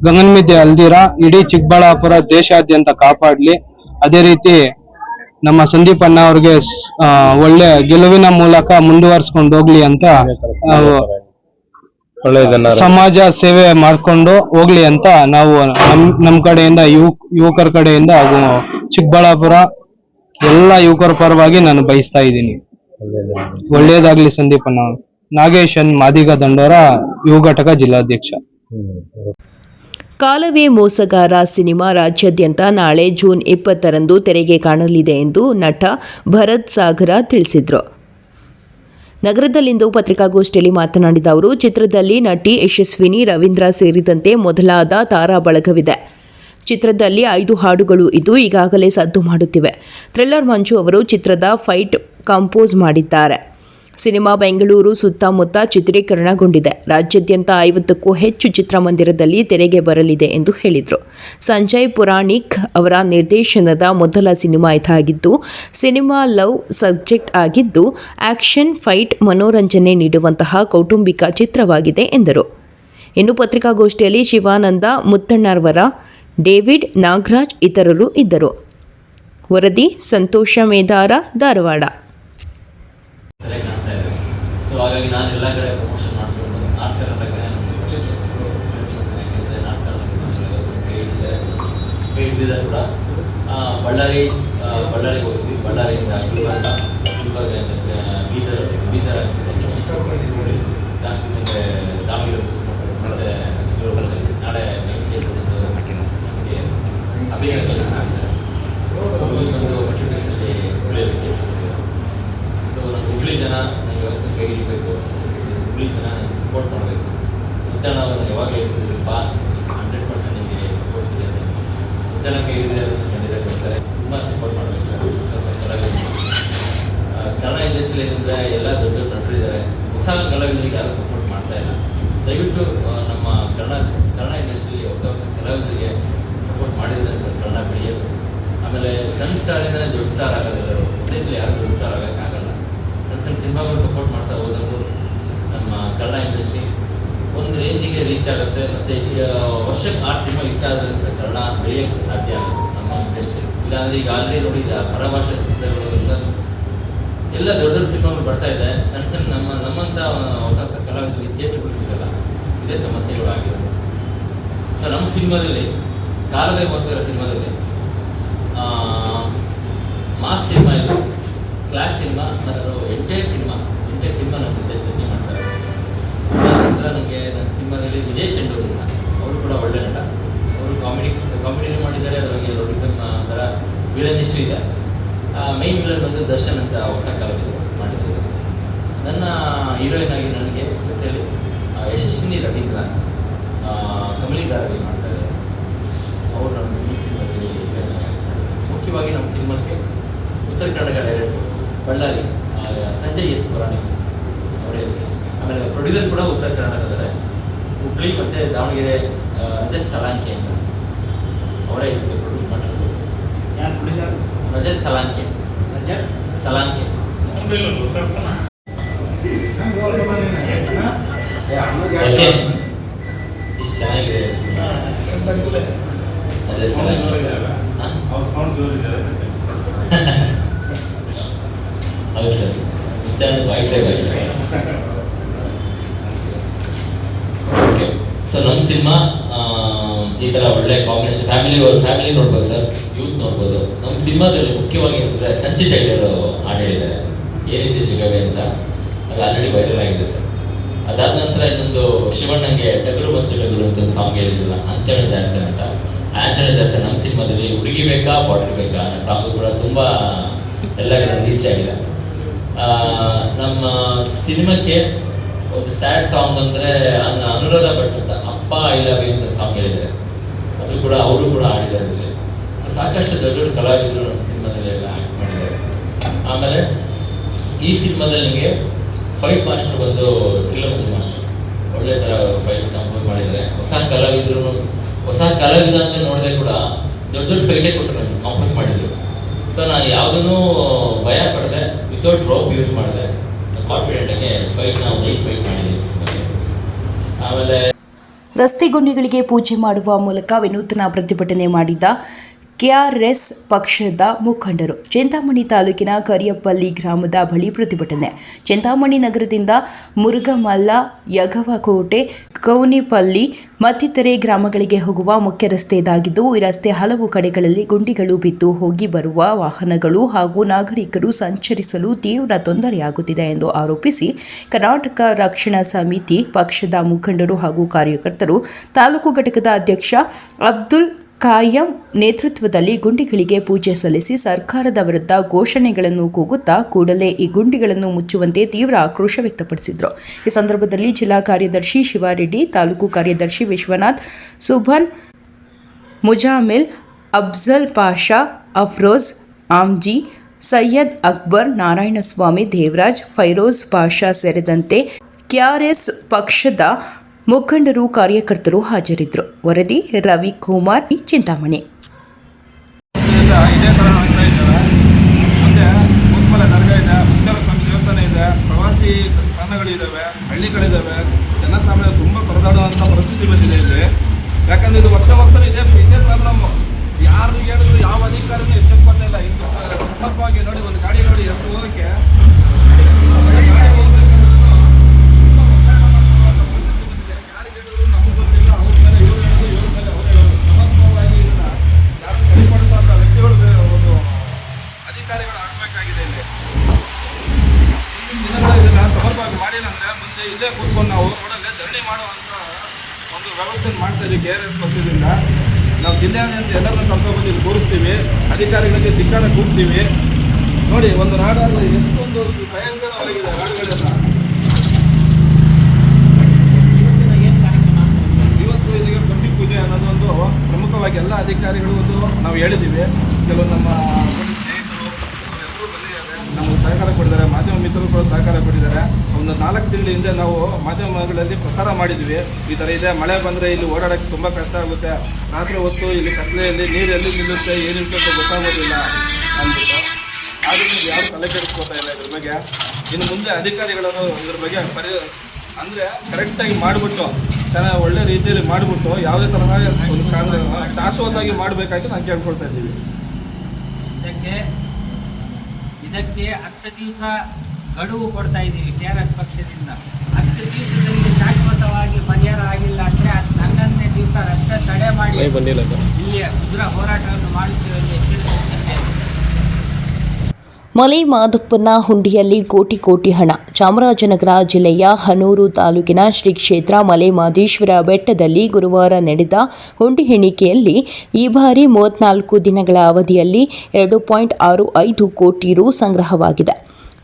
ಗಂಗನಮಿದ್ಯೆ ಅಲ್ದಿರ ಇಡೀ ಚಿಕ್ಕಬಳ್ಳಾಪುರ ದೇಶಾದ್ಯಂತ ಕಾಪಾಡ್ಲಿ. ಅದೇ ರೀತಿ ನಮ್ಮ ಸಂದೀಪ್ ಅಣ್ಣ ಅವ್ರಿಗೆ ಒಳ್ಳೆ ಗೆಲುವಿನ ಮೂಲಕ ಮುಂದುವರ್ಸ್ಕೊಂಡು ಹೋಗ್ಲಿ ಅಂತ ಸಮಾಜ ಸೇವೆ ಮಾಡ್ಕೊಂಡು ಹೋಗ್ಲಿ ಅಂತ ನಾವು ನಮ್ ಕಡೆಯಿಂದ ಯುವಕರ ಕಡೆಯಿಂದ ಹಾಗೂ ಚಿಕ್ಕಬಳ್ಳಾಪುರ ಎಲ್ಲ ಯುವಕರ ಪರವಾಗಿ ನಾನು ಬಯಸ್ತಾ ಇದ್ದೀನಿ. ಒಳ್ಳೇದಾಗ್ಲಿ ಸಂದೀಪ್ ಅಣ್ಣ. ನಾಗೇಶನ್ ಮಾದಿಗ ದಂಡೋರ ಯುವ ಘಟಕ ಜಿಲ್ಲಾಧ್ಯಕ್ಷ. ಕಾಲವೇ ಮೋಸಗಾರ ಸಿನಿಮಾ ರಾಜ್ಯಾದ್ಯಂತ ನಾಳೆ ಜೂನ್ 20ರಂದು ತೆರೆಗೆ ಕಾಣಲಿದೆ ಎಂದು ನಟ ಭರತ್ ಸಾಗರ ತಿಳಿಸಿದರು. ನಗರದಲ್ಲಿಂದು ಪತ್ರಿಕಾಗೋಷ್ಠಿಯಲ್ಲಿ ಮಾತನಾಡಿದ ಅವರು, ಚಿತ್ರದಲ್ಲಿ ನಟಿ ಯಶಸ್ವಿನಿ, ರವೀಂದ್ರ ಸೇರಿದಂತೆ ಮೊದಲಾದ ತಾರಾ ಬಳಗವಿದೆ. ಚಿತ್ರದಲ್ಲಿ 5 ಹಾಡುಗಳು ಇದ್ದು ಈಗಾಗಲೇ ಸದ್ದು ಮಾಡುತ್ತಿವೆ. ಥ್ರಿಲ್ಲರ್ ಮಂಜು ಅವರು ಚಿತ್ರದ ಫೈಟ್ ಕಂಪೋಸ್ ಮಾಡಿದ್ದಾರೆ. ಸಿನಿಮಾ ಬೆಂಗಳೂರು ಸುತ್ತಮುತ್ತ ಚಿತ್ರೀಕರಣಗೊಂಡಿದೆ. ರಾಜ್ಯಾದ್ಯಂತ 50ಕ್ಕೂ ಹೆಚ್ಚು ಚಿತ್ರಮಂದಿರದಲ್ಲಿ ತೆರೆಗೆ ಬರಲಿದೆ ಎಂದು ಹೇಳಿದರು. ಸಂಜಯ್ ಪುರಾಣಿಕ್ ಅವರ ನಿರ್ದೇಶನದ ಮೊದಲ ಸಿನಿಮಾ ಇದಾಗಿದ್ದು, ಸಿನಿಮಾ ಲವ್ ಸಬ್ಜೆಕ್ಟ್ ಆಗಿದ್ದು ಆಕ್ಷನ್, ಫೈಟ್, ಮನೋರಂಜನೆ ನೀಡುವಂತಹ ಕೌಟುಂಬಿಕ ಚಿತ್ರವಾಗಿದೆ ಎಂದರು. ಇನ್ನು ಪತ್ರಿಕಾಗೋಷ್ಠಿಯಲ್ಲಿ ಶಿವಾನಂದ, ಮುತ್ತಣ್ಣವರ, ಡೇವಿಡ್, ನಾಗರಾಜ್ ಇತರರು ಇದ್ದರು. ವರದಿ ಸಂತೋಷ ಮೇದಾರ, ಧಾರವಾಡ. ಹಾಗಾಗಿ ನಾನು ಎಲ್ಲ ಕಡೆ ಪ್ರಮೋಷನ್ ಮಾಡ್ಕೊಂಡು ನಾಟಕ ಹಿಡಿದಿದೆ ಕೂಡ. ಬಳ್ಳಾರಿಗೆ ಹೋಗ್ತೀವಿ. ಬಳ್ಳಾರಿಯಿಂದ ಗುಲ್ಬರ್ಗ, ಬೀದರ್ ದಾವಣಗೆರೆ ಮತ್ತು ನಾಳೆ ನಮಗೆ ಅಭಿನಯ ಒಂದು ಮಲ್ಟಿಪ್ಲೆಕ್ಸಲ್ಲಿ ಬೆಳೆಯೋದಕ್ಕೆ. ಸೊ ನಮ್ಮ ಹುಬ್ಳಿ ಜನ ನನಗೆ ಯಾವತ್ತೂ ಕೈ ಹಿಡಿಬೇಕು. ಹುಬ್ಳಿ ಜನ ನನಗೆ ಸಪೋರ್ಟ್ ಮಾಡಬೇಕು. ಮುತ್ತಣ್ಣ ಅವ್ರನ್ನ ಯಾವಾಗ ಹೇಳ್ತಿದ್ರಪ್ಪ 100% ನಿಮಗೆ ಸಪೋರ್ಟ್ ಸಿಗುತ್ತೆ. ಮುತ್ತಣ್ಣ ಕೈ ಹಿಡಿದ್ರೆ ಖಂಡಿತ ಕೊಡ್ತಾರೆ. ತುಂಬ ಸಪೋರ್ಟ್ ಮಾಡಬೇಕು. ಕನ್ನಡ ಇಂಡಸ್ಟ್ರಿಯಲ್ಲಿ ಏನಂದರೆ ಎಲ್ಲ ದೊಡ್ಡ ದೊಡ್ಡ ನಟರಿದ್ದಾರೆ. ಹೊಸ ಕಲಾವಿದರಿಗೆ ಯಾರು ಸಪೋರ್ಟ್ ಮಾಡ್ತಾ ಇಲ್ಲ. ದಯವಿಟ್ಟು ನಮ್ಮ ಕನ್ನಡ ಇಂಡಸ್ಟ್ರಿಯಲ್ಲಿ ಹೊಸ ಕಲಾವಿದರಿಗೆ ಸಪೋರ್ಟ್ ಮಾಡಿದರೆ ಸ್ವಲ್ಪ ಕನ್ನಡ ಬೆಳೆಯೋದು. ಆಮೇಲೆ ಸಣ್ಣ ಸ್ಟಾರಿಂದನೇ ದೊಡ್ಡ ಸ್ಟಾರ್ ಆಗೋದಿಲ್ಲ. ಉದ್ದೇಶದಲ್ಲಿ ಯಾರು ದೊಡ್ಡ ಸ್ಟಾರ್ ಆಗೋಕ್ಕಾಗಲ್ಲ. ಸಣ್ಣ ಸಿನಿಮಾಗಳು ಸಪೋರ್ಟ್ ಮಾಡ್ತಾ ಹೋದರೂ ನಮ್ಮ ಕನ್ನಡ ಇಂಡಸ್ಟ್ರಿ ಒಂದು ರೇಂಜಿಗೆ ರೀಚ್ ಆಗುತ್ತೆ. ಮತ್ತು ವರ್ಷಕ್ಕೆ 6 ಸಿನಿಮಾ ಹಿಟ್ಟಾದ್ರೆ ಕನ್ನಡ ಬೆಳೆಯೋಕ್ಕೆ ಸಾಧ್ಯ ಆಗುತ್ತೆ ನಮ್ಮ ಇಂಡಸ್ಟ್ರಿ. ಇಲ್ಲಾಂದರೆ ಈಗ ಆಲ್ರೆಡಿ ನೋಡಿದ ಪರಭಾಷೆ ಚಿತ್ರಗಳು ಎಲ್ಲ ದೊಡ್ಡ ದೊಡ್ಡ ಸಿನಿಮಾಗಳು ಬರ್ತಾ ಇದೆ. ಸಣ್ಣ ನಮ್ಮಂಥ ಹೊಸ ಕಲಾವಿದರಿಗೆ ಥಿಯೇಟರ್ಗಳು ಸಿಗಲ್ಲ. ಇದೇ ಸಮಸ್ಯೆಗಳು ಆಗಿರೋದು. ಸೊ ನಮ್ಮ ಸಿನಿಮಾದಲ್ಲಿ ಕಾಲವೇ ಮೋಸಗರ ಸಿನಿಮಾದಲ್ಲಿ ಮಾಸ್ ಸಿನಿಮಾ ಇದು, ಕ್ಲಾಸ್ ಸಿನಿಮಾ ಮತ್ತು ಎಂಟೈರ್ ಸಿನಿಮಾ ನಮ್ಮ ಜೊತೆ ಚರ್ಚೆ ಮಾಡ್ತಾರೆ. ನಂತರ ನನಗೆ ನನ್ನ ಸಿನಿಮಾದಲ್ಲಿ ವಿಜಯ್ ಚಂಡೂರ್ ಅಂತ, ಅವರು ಕೂಡ ಒಳ್ಳೆ ನಟ. ಅವರು ಕಾಮಿಡಿನೂ ಮಾಡಿದ್ದಾರೆ, ಅದರಲ್ಲಿ ಥರ ವಿಲನಿಸ್ಟು ಇದೆ. ಮೈನ್ ವಿಲನ್ ಬಂದು ದರ್ಶನ್ ಅಂತ ಹೊಸ ಕಲಾವಿದರು ಮಾಡಿದ್ದಾರೆ. ನನ್ನ ಹೀರೋಯಿನ್ ಆಗಿ ನನಗೆ ಜೊತೆಯಲ್ಲಿ ಯಶಸ್ವಿನಿ ರವೀಂದ್ರ ಅಂತ ಕಮಲಿ ಧಾರಾವಾಹಿ ಮಾಡ್ತಾ ಇದ್ದಾರೆ. ಅವರು ನಮ್ಮ ಸಿನಿಮಾದಲ್ಲಿ ಮುಖ್ಯವಾಗಿ ನಮ್ಮ ಸಿನಿಮಾಕ್ಕೆ ಉತ್ತರ ಕನ್ನಡ ಡೈರೆಕ್ಟರ್ ಬಳ್ಳಾರಿ ಸಂಜಯ್ ಎಸ್ ಪುರಾಣಿಕ್ ಅವರೇ. ಆಮೇಲೆ ಪ್ರೊಡ್ಯೂಸರ್ ಕೂಡ ಉತ್ತರ ಕರ್ನಾಟಕದಲ್ಲೇ ಹುಬ್ಳಿ ಮತ್ತು ದಾವಣಗೆರೆ ರಜತ್ ಸಲಾಂಕೆ ಅಂತ ಅವರೇ ಇದಕ್ಕೆ ಪ್ರೊಡ್ಯೂಸ್ ಮಾಡಿರೋದು. ರಜತ್ ಸಲಾಂಕೆ ಇಷ್ಟು ಚೆನ್ನಾಗಿದೆ ರಜತ್ ಸಲಾಂಕೆ. ಹೌದು ಸರ್, ವಾಯ್ಸೇ ಓಕೆ. ಸೊ ನಮ್ಮ ಸಿನಿಮಾ ಈ ಥರ ಒಳ್ಳೆ ಕಾಂಬಿನೇಷನ್ ಫ್ಯಾಮಿಲಿ ನೋಡ್ಬೋದು ಸರ್, ಯೂತ್ ನೋಡ್ಬೋದು. ನಮ್ಮ ಸಿನಿಮಾದಲ್ಲಿ ಮುಖ್ಯವಾಗಿ ಅಂದರೆ ಸಂಚಿತ ಹೇಳಿರೋ ಹಾಡು ಹೇಳಿದ್ದಾರೆ, ಏನಿದೆ ಸಿಗವೆ ಅಂತ. ಅದು ಆಲ್ರೆಡಿ ವೈರಲ್ ಆಗಿದೆ ಸರ್. ಅದಾದ ನಂತರ ಇನ್ನೊಂದು ಶಿವಣ್ಣಂಗೆ ಟಗರು ಬಂತು ಟಗರು ಅಂತ ಒಂದು ಸಾಂಗ್ ಹೇಳಿದ್ರಲ್ಲ, ಆಂಟನಿ ದಾಸನ್ ಅಂತ. ಆಂಟನಿ ದಾಸನ್ ನಮ್ಮ ಸಿನಿಮಾದಲ್ಲಿ ಹುಡುಗಿ ಬೇಕಾ ಬಾರ್ಡರ್ ಬೇಕಾ ಅನ್ನೋ ಸಾಂಗು ಕೂಡ ತುಂಬ ಎಲ್ಲ ಕಡೆ ರೀಚ್ ಆಗಿದೆ. ನಮ್ಮ ಸಿನಿಮಾಕ್ಕೆ ಒಂದು ಸ್ಯಾಡ್ ಸಾಂಗ್ ಅಂದರೆ ಅನುರಾಧ ಭಟ್ ಅಂತ ಅಪ್ಪ ಐ ಲವ್ ಯು ಅಂತ ಸಾಂಗ್ ಹೇಳಿದ್ದಾರೆ, ಅದು ಕೂಡ ಅವರು ಕೂಡ ಹಾಡಿದ್ದಾರೆ. ಸಾಕಷ್ಟು ದೊಡ್ಡ ದೊಡ್ಡ ಕಲಾವಿದರು ನಮ್ಮ ಸಿನಿಮಾದಲ್ಲಿ ಎಲ್ಲ ಆ್ಯಕ್ಟ್ ಮಾಡಿದ್ದಾರೆ. ಆಮೇಲೆ ಈ ಸಿನಿಮಾದಲ್ಲಿ ನಿಮಗೆ ಫೈಟ್ ಮಾಸ್ಟರ್ ಬಂದು ತ್ರಿಲಮಂಜು ಮಾಸ್ಟರ್ ಒಳ್ಳೆ ಥರ ಫೈಟ್ ಕಂಪೋಸ್ ಮಾಡಿದ್ದಾರೆ. ಹೊಸ ಕಲಾವಿದ ಅಂತ ನೋಡಿದೆ ಕೂಡ ದೊಡ್ಡ ಫೈಟೇ ಕೊಟ್ಟರು ನನಗೆ ಕಂಪೋಸ್ ಮಾಡಿದ್ರು. ಸೊ ನಾನು ಯಾವುದೂ ಭಯ ಪಡದೆ ವಿತೌಟ್ ರೋಪ್ ಯೂಸ್ ಮಾಡಿದೆ, ಕಾನ್ಫಿಡೆಂಟಾಗಿ ಫೈಟ್ನ ಒಂದು 5 ಫೈಟ್ ಮಾಡಿದ್ದೀನಿ ಸಿನಿಮಾಗೆ. ಆಮೇಲೆ ರಸ್ತೆ ಗುಂಡಿಗಳಿಗೆ ಪೂಜೆ ಮಾಡುವ ಮೂಲಕ ವಿನೂತನ ಪ್ರತಿಭಟನೆ ಮಾಡಿದ ಕೆಆರ್ಎಸ್ ಪಕ್ಷದ ಮುಖಂಡರು. ಚಿಂತಾಮಣಿ ತಾಲೂಕಿನ ಕರಿಯಪಲ್ಲಿ ಗ್ರಾಮದ ಬಳಿ ಪ್ರತಿಭಟನೆ. ಚಿಂತಾಮಣಿ ನಗರದಿಂದ ಮುರುಗಮಲ್ಲ, ಯಗವಕೋಟೆ, ಕೌನಿಪಲ್ಲಿ ಮತ್ತಿತರೆ ಗ್ರಾಮಗಳಿಗೆ ಹೋಗುವ ಮುಖ್ಯ ರಸ್ತೆ ಇದಾಗಿದ್ದು, ಈ ರಸ್ತೆ ಹಲವು ಕಡೆಗಳಲ್ಲಿ ಗುಂಡಿಗಳು ಬಿದ್ದು ಹೋಗಿ ಬರುವ ವಾಹನಗಳು ಹಾಗೂ ನಾಗರಿಕರು ಸಂಚರಿಸಲು ತೀವ್ರ ತೊಂದರೆಯಾಗುತ್ತಿದೆ ಎಂದು ಆರೋಪಿಸಿ ಕರ್ನಾಟಕ ರಕ್ಷಣಾ ಸಮಿತಿ ಪಕ್ಷದ ಮುಖಂಡರು ಹಾಗೂ ಕಾರ್ಯಕರ್ತರು ತಾಲೂಕು ಘಟಕದ ಅಧ್ಯಕ್ಷ ಅಬ್ದುಲ್ ಕಾಯಂ ನೇತೃತ್ವದಲ್ಲಿ ಗುಂಡಿಗಳಿಗೆ ಪೂಜೆ ಸಲ್ಲಿಸಿ ಸರ್ಕಾರದ ವಿರುದ್ಧ ಘೋಷಣೆಗಳನ್ನು ಕೂಗುತ್ತಾ ಕೂಡಲೇ ಈ ಗುಂಡಿಗಳನ್ನು ಮುಚ್ಚುವಂತೆ ತೀವ್ರ ಆಕ್ರೋಶ ವ್ಯಕ್ತಪಡಿಸಿದರು. ಈ ಸಂದರ್ಭದಲ್ಲಿ ಜಿಲ್ಲಾ ಕಾರ್ಯದರ್ಶಿ ಶಿವಾರೆಡ್ಡಿ, ತಾಲೂಕು ಕಾರ್ಯದರ್ಶಿ ವಿಶ್ವನಾಥ್, ಸುಭನ್, ಮುಜಾಮಿಲ್, ಅಫ್ಜಲ್ ಪಾಷಾ, ಅಫ್ರೋಜ್, ಆಮ್ಜಿ, ಸೈಯದ್ ಅಕ್ಬರ್, ನಾರಾಯಣಸ್ವಾಮಿ, ದೇವರಾಜ್, ಫೈರೋಜ್ ಪಾಷಾ ಸೇರಿದಂತೆ ಕೆಆರ್ಎಸ್ ಪಕ್ಷದ ಮುಖಂಡರು, ಕಾರ್ಯಕರ್ತರು ಹಾಜರಿದ್ದರು. ವರದಿ ರವಿಕುಮಾರ್, ಚಿಂತಾಮಣಿ. ಇದೇ ಥರ ಆಗ್ತಾ ಇದ್ದಾರೆ. ಮುಂದೆ ಮುತ್ಮಲ ದರ್ಗಾ ಇದೆ, ಮುತ್ಯಾಲ ಸ್ವಾಮಿ ದೇವಸ್ಥಾನ ಇದೆ, ಪ್ರವಾಸಿ ತಾಣಗಳಿದ್ದಾವೆ, ಹಳ್ಳಿಗಳಿದ್ದಾವೆ. ಜನಸಾಮಾನ್ಯ ತುಂಬ ಪರದಾಡುವಂಥ ಪರಿಸ್ಥಿತಿ ಬಂದಿದೆ ಇಲ್ಲಿ. ಯಾಕಂದರೆ ಇದು ವರ್ಷ ಇದೇ ಪ್ರಾಬ್ಲಮ್ಮು. ಯಾರು ಹೇಳಿದ್ರು ಯಾವ ಅಧಿಕಾರಿನೂ ಎಚ್ಚೆತ್ಕೊಳ್ತಾ ಇಲ್ಲ. ಇದು ಸಮರ್ಪವಾಗಿ ನೋಡಿ, ಒಂದು ಗಾಡಿ ನೋಡಿ ಎಷ್ಟು ಹೋಗೋಕ್ಕೆ ಅಧಿಕಾರಿಗಳು ಆಗಬೇಕಾಗಿದೆ. ಇದನ್ನ ಸಮರ್ಪವಾಗಿ ಮಾಡಿಲ್ಲ ಅಂದರೆ ಮುಂದೆ ಇಲ್ಲೇ ಕೂತ್ಕೊಂಡು ನಾವು ರೋಡಲ್ಲೇ ಧರಣಿ ಮಾಡುವಂಥ ಒಂದು ವ್ಯವಸ್ಥೆ ಮಾಡ್ತಾ ಇದ್ದೀವಿ. ಕೆಆರ್ಎಸ್ ಪಕ್ಷದಿಂದ ನಾವು ಜಿಲ್ಲೆಯಾದ್ಯಂತ ಎಲ್ಲರನ್ನು ಕರ್ಕೊಂಡ್ಬಂದು ಇಲ್ಲಿ ಕೂರಿಸ್ತೀವಿ, ಅಧಿಕಾರಿಗಳಿಗೆ ಧಿಕ್ಕಾರ ಕೂಗ್ತೀವಿ. ನೋಡಿ, ಒಂದು ನಾಡಾದ್ರೆ ಎಷ್ಟೊಂದು ಭಯಂಕರವಾಗಿದೆ ನಾಡುಗಳೆಲ್ಲ. ಇವತ್ತು ಇದೀಗ ಗಂಭೀರ ಪೂಜೆ ಅನ್ನೋದೊಂದು ಪ್ರಮುಖವಾಗಿ ಎಲ್ಲ ಅಧಿಕಾರಿಗಳು ನಾವು ಹೇಳಿದ್ದೀವಿ. ಕೆಲವು ನಮ್ಮ ನಮಗೆ ಸಹಕಾರ ಕೊಟ್ಟಿದ್ದಾರೆ, ಮಾಧ್ಯಮ ಮಿತ್ರರು ಕೂಡ ಸಹಕಾರ ಕೊಟ್ಟಿದ್ದಾರೆ. ಒಂದು 4 ತಿಂಗಳ ಹಿಂದೆ ನಾವು ಮಾಧ್ಯಮಗಳಲ್ಲಿ ಪ್ರಸಾರ ಮಾಡಿದ್ವಿ, ಈ ಥರ ಇದೆ, ಮಳೆ ಬಂದರೆ ಇಲ್ಲಿ ಓಡಾಡೋಕ್ಕೆ ತುಂಬ ಕಷ್ಟ ಆಗುತ್ತೆ, ರಾತ್ರಿ ಹೊತ್ತು ಇಲ್ಲಿ ಕತ್ಲೆಯಲ್ಲಿ ನೀರು ಎಲ್ಲಿ ನಿಲ್ಲುತ್ತೆ ಏನಿರುತ್ತೆ ಅಂತ ಗೊತ್ತಾಗೋದಿಲ್ಲ ಅಂದ್ಬಿಟ್ಟು. ಆದ್ದರಿಂದ ಯಾರು ತಲೆ ಕೆಡಿಸ್ಕೊತಾ ಇಲ್ಲ ಇದ್ರ ಬಗ್ಗೆ. ಇನ್ನು ಮುಂದೆ ಅಧಿಕಾರಿಗಳನ್ನು ಇದ್ರ ಬಗ್ಗೆ ಅಂದರೆ ಕರೆಕ್ಟಾಗಿ ಮಾಡಿಬಿಟ್ಟು ಚೆನ್ನಾಗಿ ಒಳ್ಳೆ ರೀತಿಯಲ್ಲಿ ಮಾಡಿಬಿಟ್ಟು ಯಾವುದೇ ತರಹ ಒಂದು ಶಾಶ್ವತವಾಗಿ ಮಾಡಬೇಕಾಗಿ ನಾವು ಕೇಳ್ಕೊಳ್ತಾ ಇದ್ದೀವಿ. ಇದಕ್ಕೆ 10 ದಿವಸ ಗಡುವು ಕೊಡ್ತಾ ಇದ್ದೀವಿ ಕೆಆರ್ಎಸ್ ಪಕ್ಷದಿಂದ. 10 ದಿವಸದಲ್ಲಿ ಶಾಶ್ವತವಾಗಿ ಪರಿಹಾರ ಆಗಿಲ್ಲ ಅಂದರೆ 11ನೇ ದಿವಸ ರಸ್ತೆ ತಡೆ ಮಾಡಿ ಇಲ್ಲಿ ಉಗ್ರ ಹೋರಾಟವನ್ನು ಮಾಡುತ್ತೇವೆ ಎಂದು ಎಚ್ಚರಿಸುತ್ತೇನೆ. ಮಲೆ ಮಾದಪ್ಪನ ಹುಂಡಿಯಲ್ಲಿ ಕೋಟಿ ಕೋಟಿ ಹಣ. ಚಾಮರಾಜನಗರ ಜಿಲ್ಲೆಯ ಹನೂರು ತಾಲೂಕಿನ ಶ್ರೀ ಕ್ಷೇತ್ರ ಮಲೆ ಮಾದೇಶ್ವರ ಬೆಟ್ಟದಲ್ಲಿ ಗುರುವಾರ ನಡೆದ ಹುಂಡಿ ಎಣಿಕೆಯಲ್ಲಿ ಈ ಬಾರಿ 34 ದಿನಗಳ ಅವಧಿಯಲ್ಲಿ 2.65 ಕೋಟಿ ರು ಸಂಗ್ರಹವಾಗಿದೆ.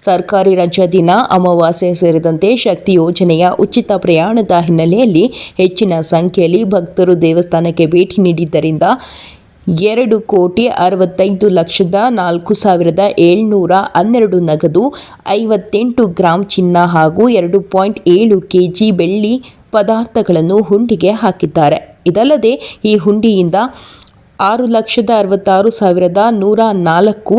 ಸರ್ಕಾರಿ ರಜಾ ದಿನ, ಅಮಾವಾಸ್ಯೆ ಸೇರಿದಂತೆ ಶಕ್ತಿ ಯೋಜನೆಯ ಉಚಿತ ಪ್ರಯಾಣದ ಹಿನ್ನೆಲೆಯಲ್ಲಿ ಹೆಚ್ಚಿನ ಸಂಖ್ಯೆಯಲ್ಲಿ ಭಕ್ತರು ದೇವಸ್ಥಾನಕ್ಕೆ ಭೇಟಿ ನೀಡಿದ್ದರಿಂದ 2,65,04,712 ನಗದು, 58 ಗ್ರಾಂ ಚಿನ್ನ ಹಾಗೂ 2.7 ಕೆಜಿ ಬೆಳ್ಳಿ ಪದಾರ್ಥಗಳನ್ನು ಹುಂಡಿಗೆ ಹಾಕಿದ್ದಾರೆ. ಇದಲ್ಲದೆ ಈ ಹುಂಡಿಯಿಂದ 6,66,104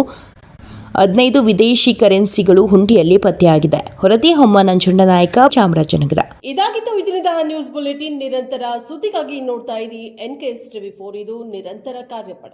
15 ವಿದೇಶಿ ಕರೆನ್ಸಿಗಳು ಹುಂಡಿಯಲ್ಲಿ ಪತ್ತೆಯಾಗಿದೆ. ಹೊರತಿ ಹೊಮ್ಮ ನಂಜುಂಡನಾಯಕ, ಚಾಮರಾಜನಗರ. ಇದಾಗಿತ್ತು ಇದರಿಂದ ನ್ಯೂಸ್ ಬುಲೆಟಿನ್. ನಿರಂತರ ಸುದ್ದಿಗಾಗಿ ನೋಡ್ತಾ ಇರಿ NKS TV4. ಇದು ನಿರಂತರ ಕಾರ್ಯಪಡೆ.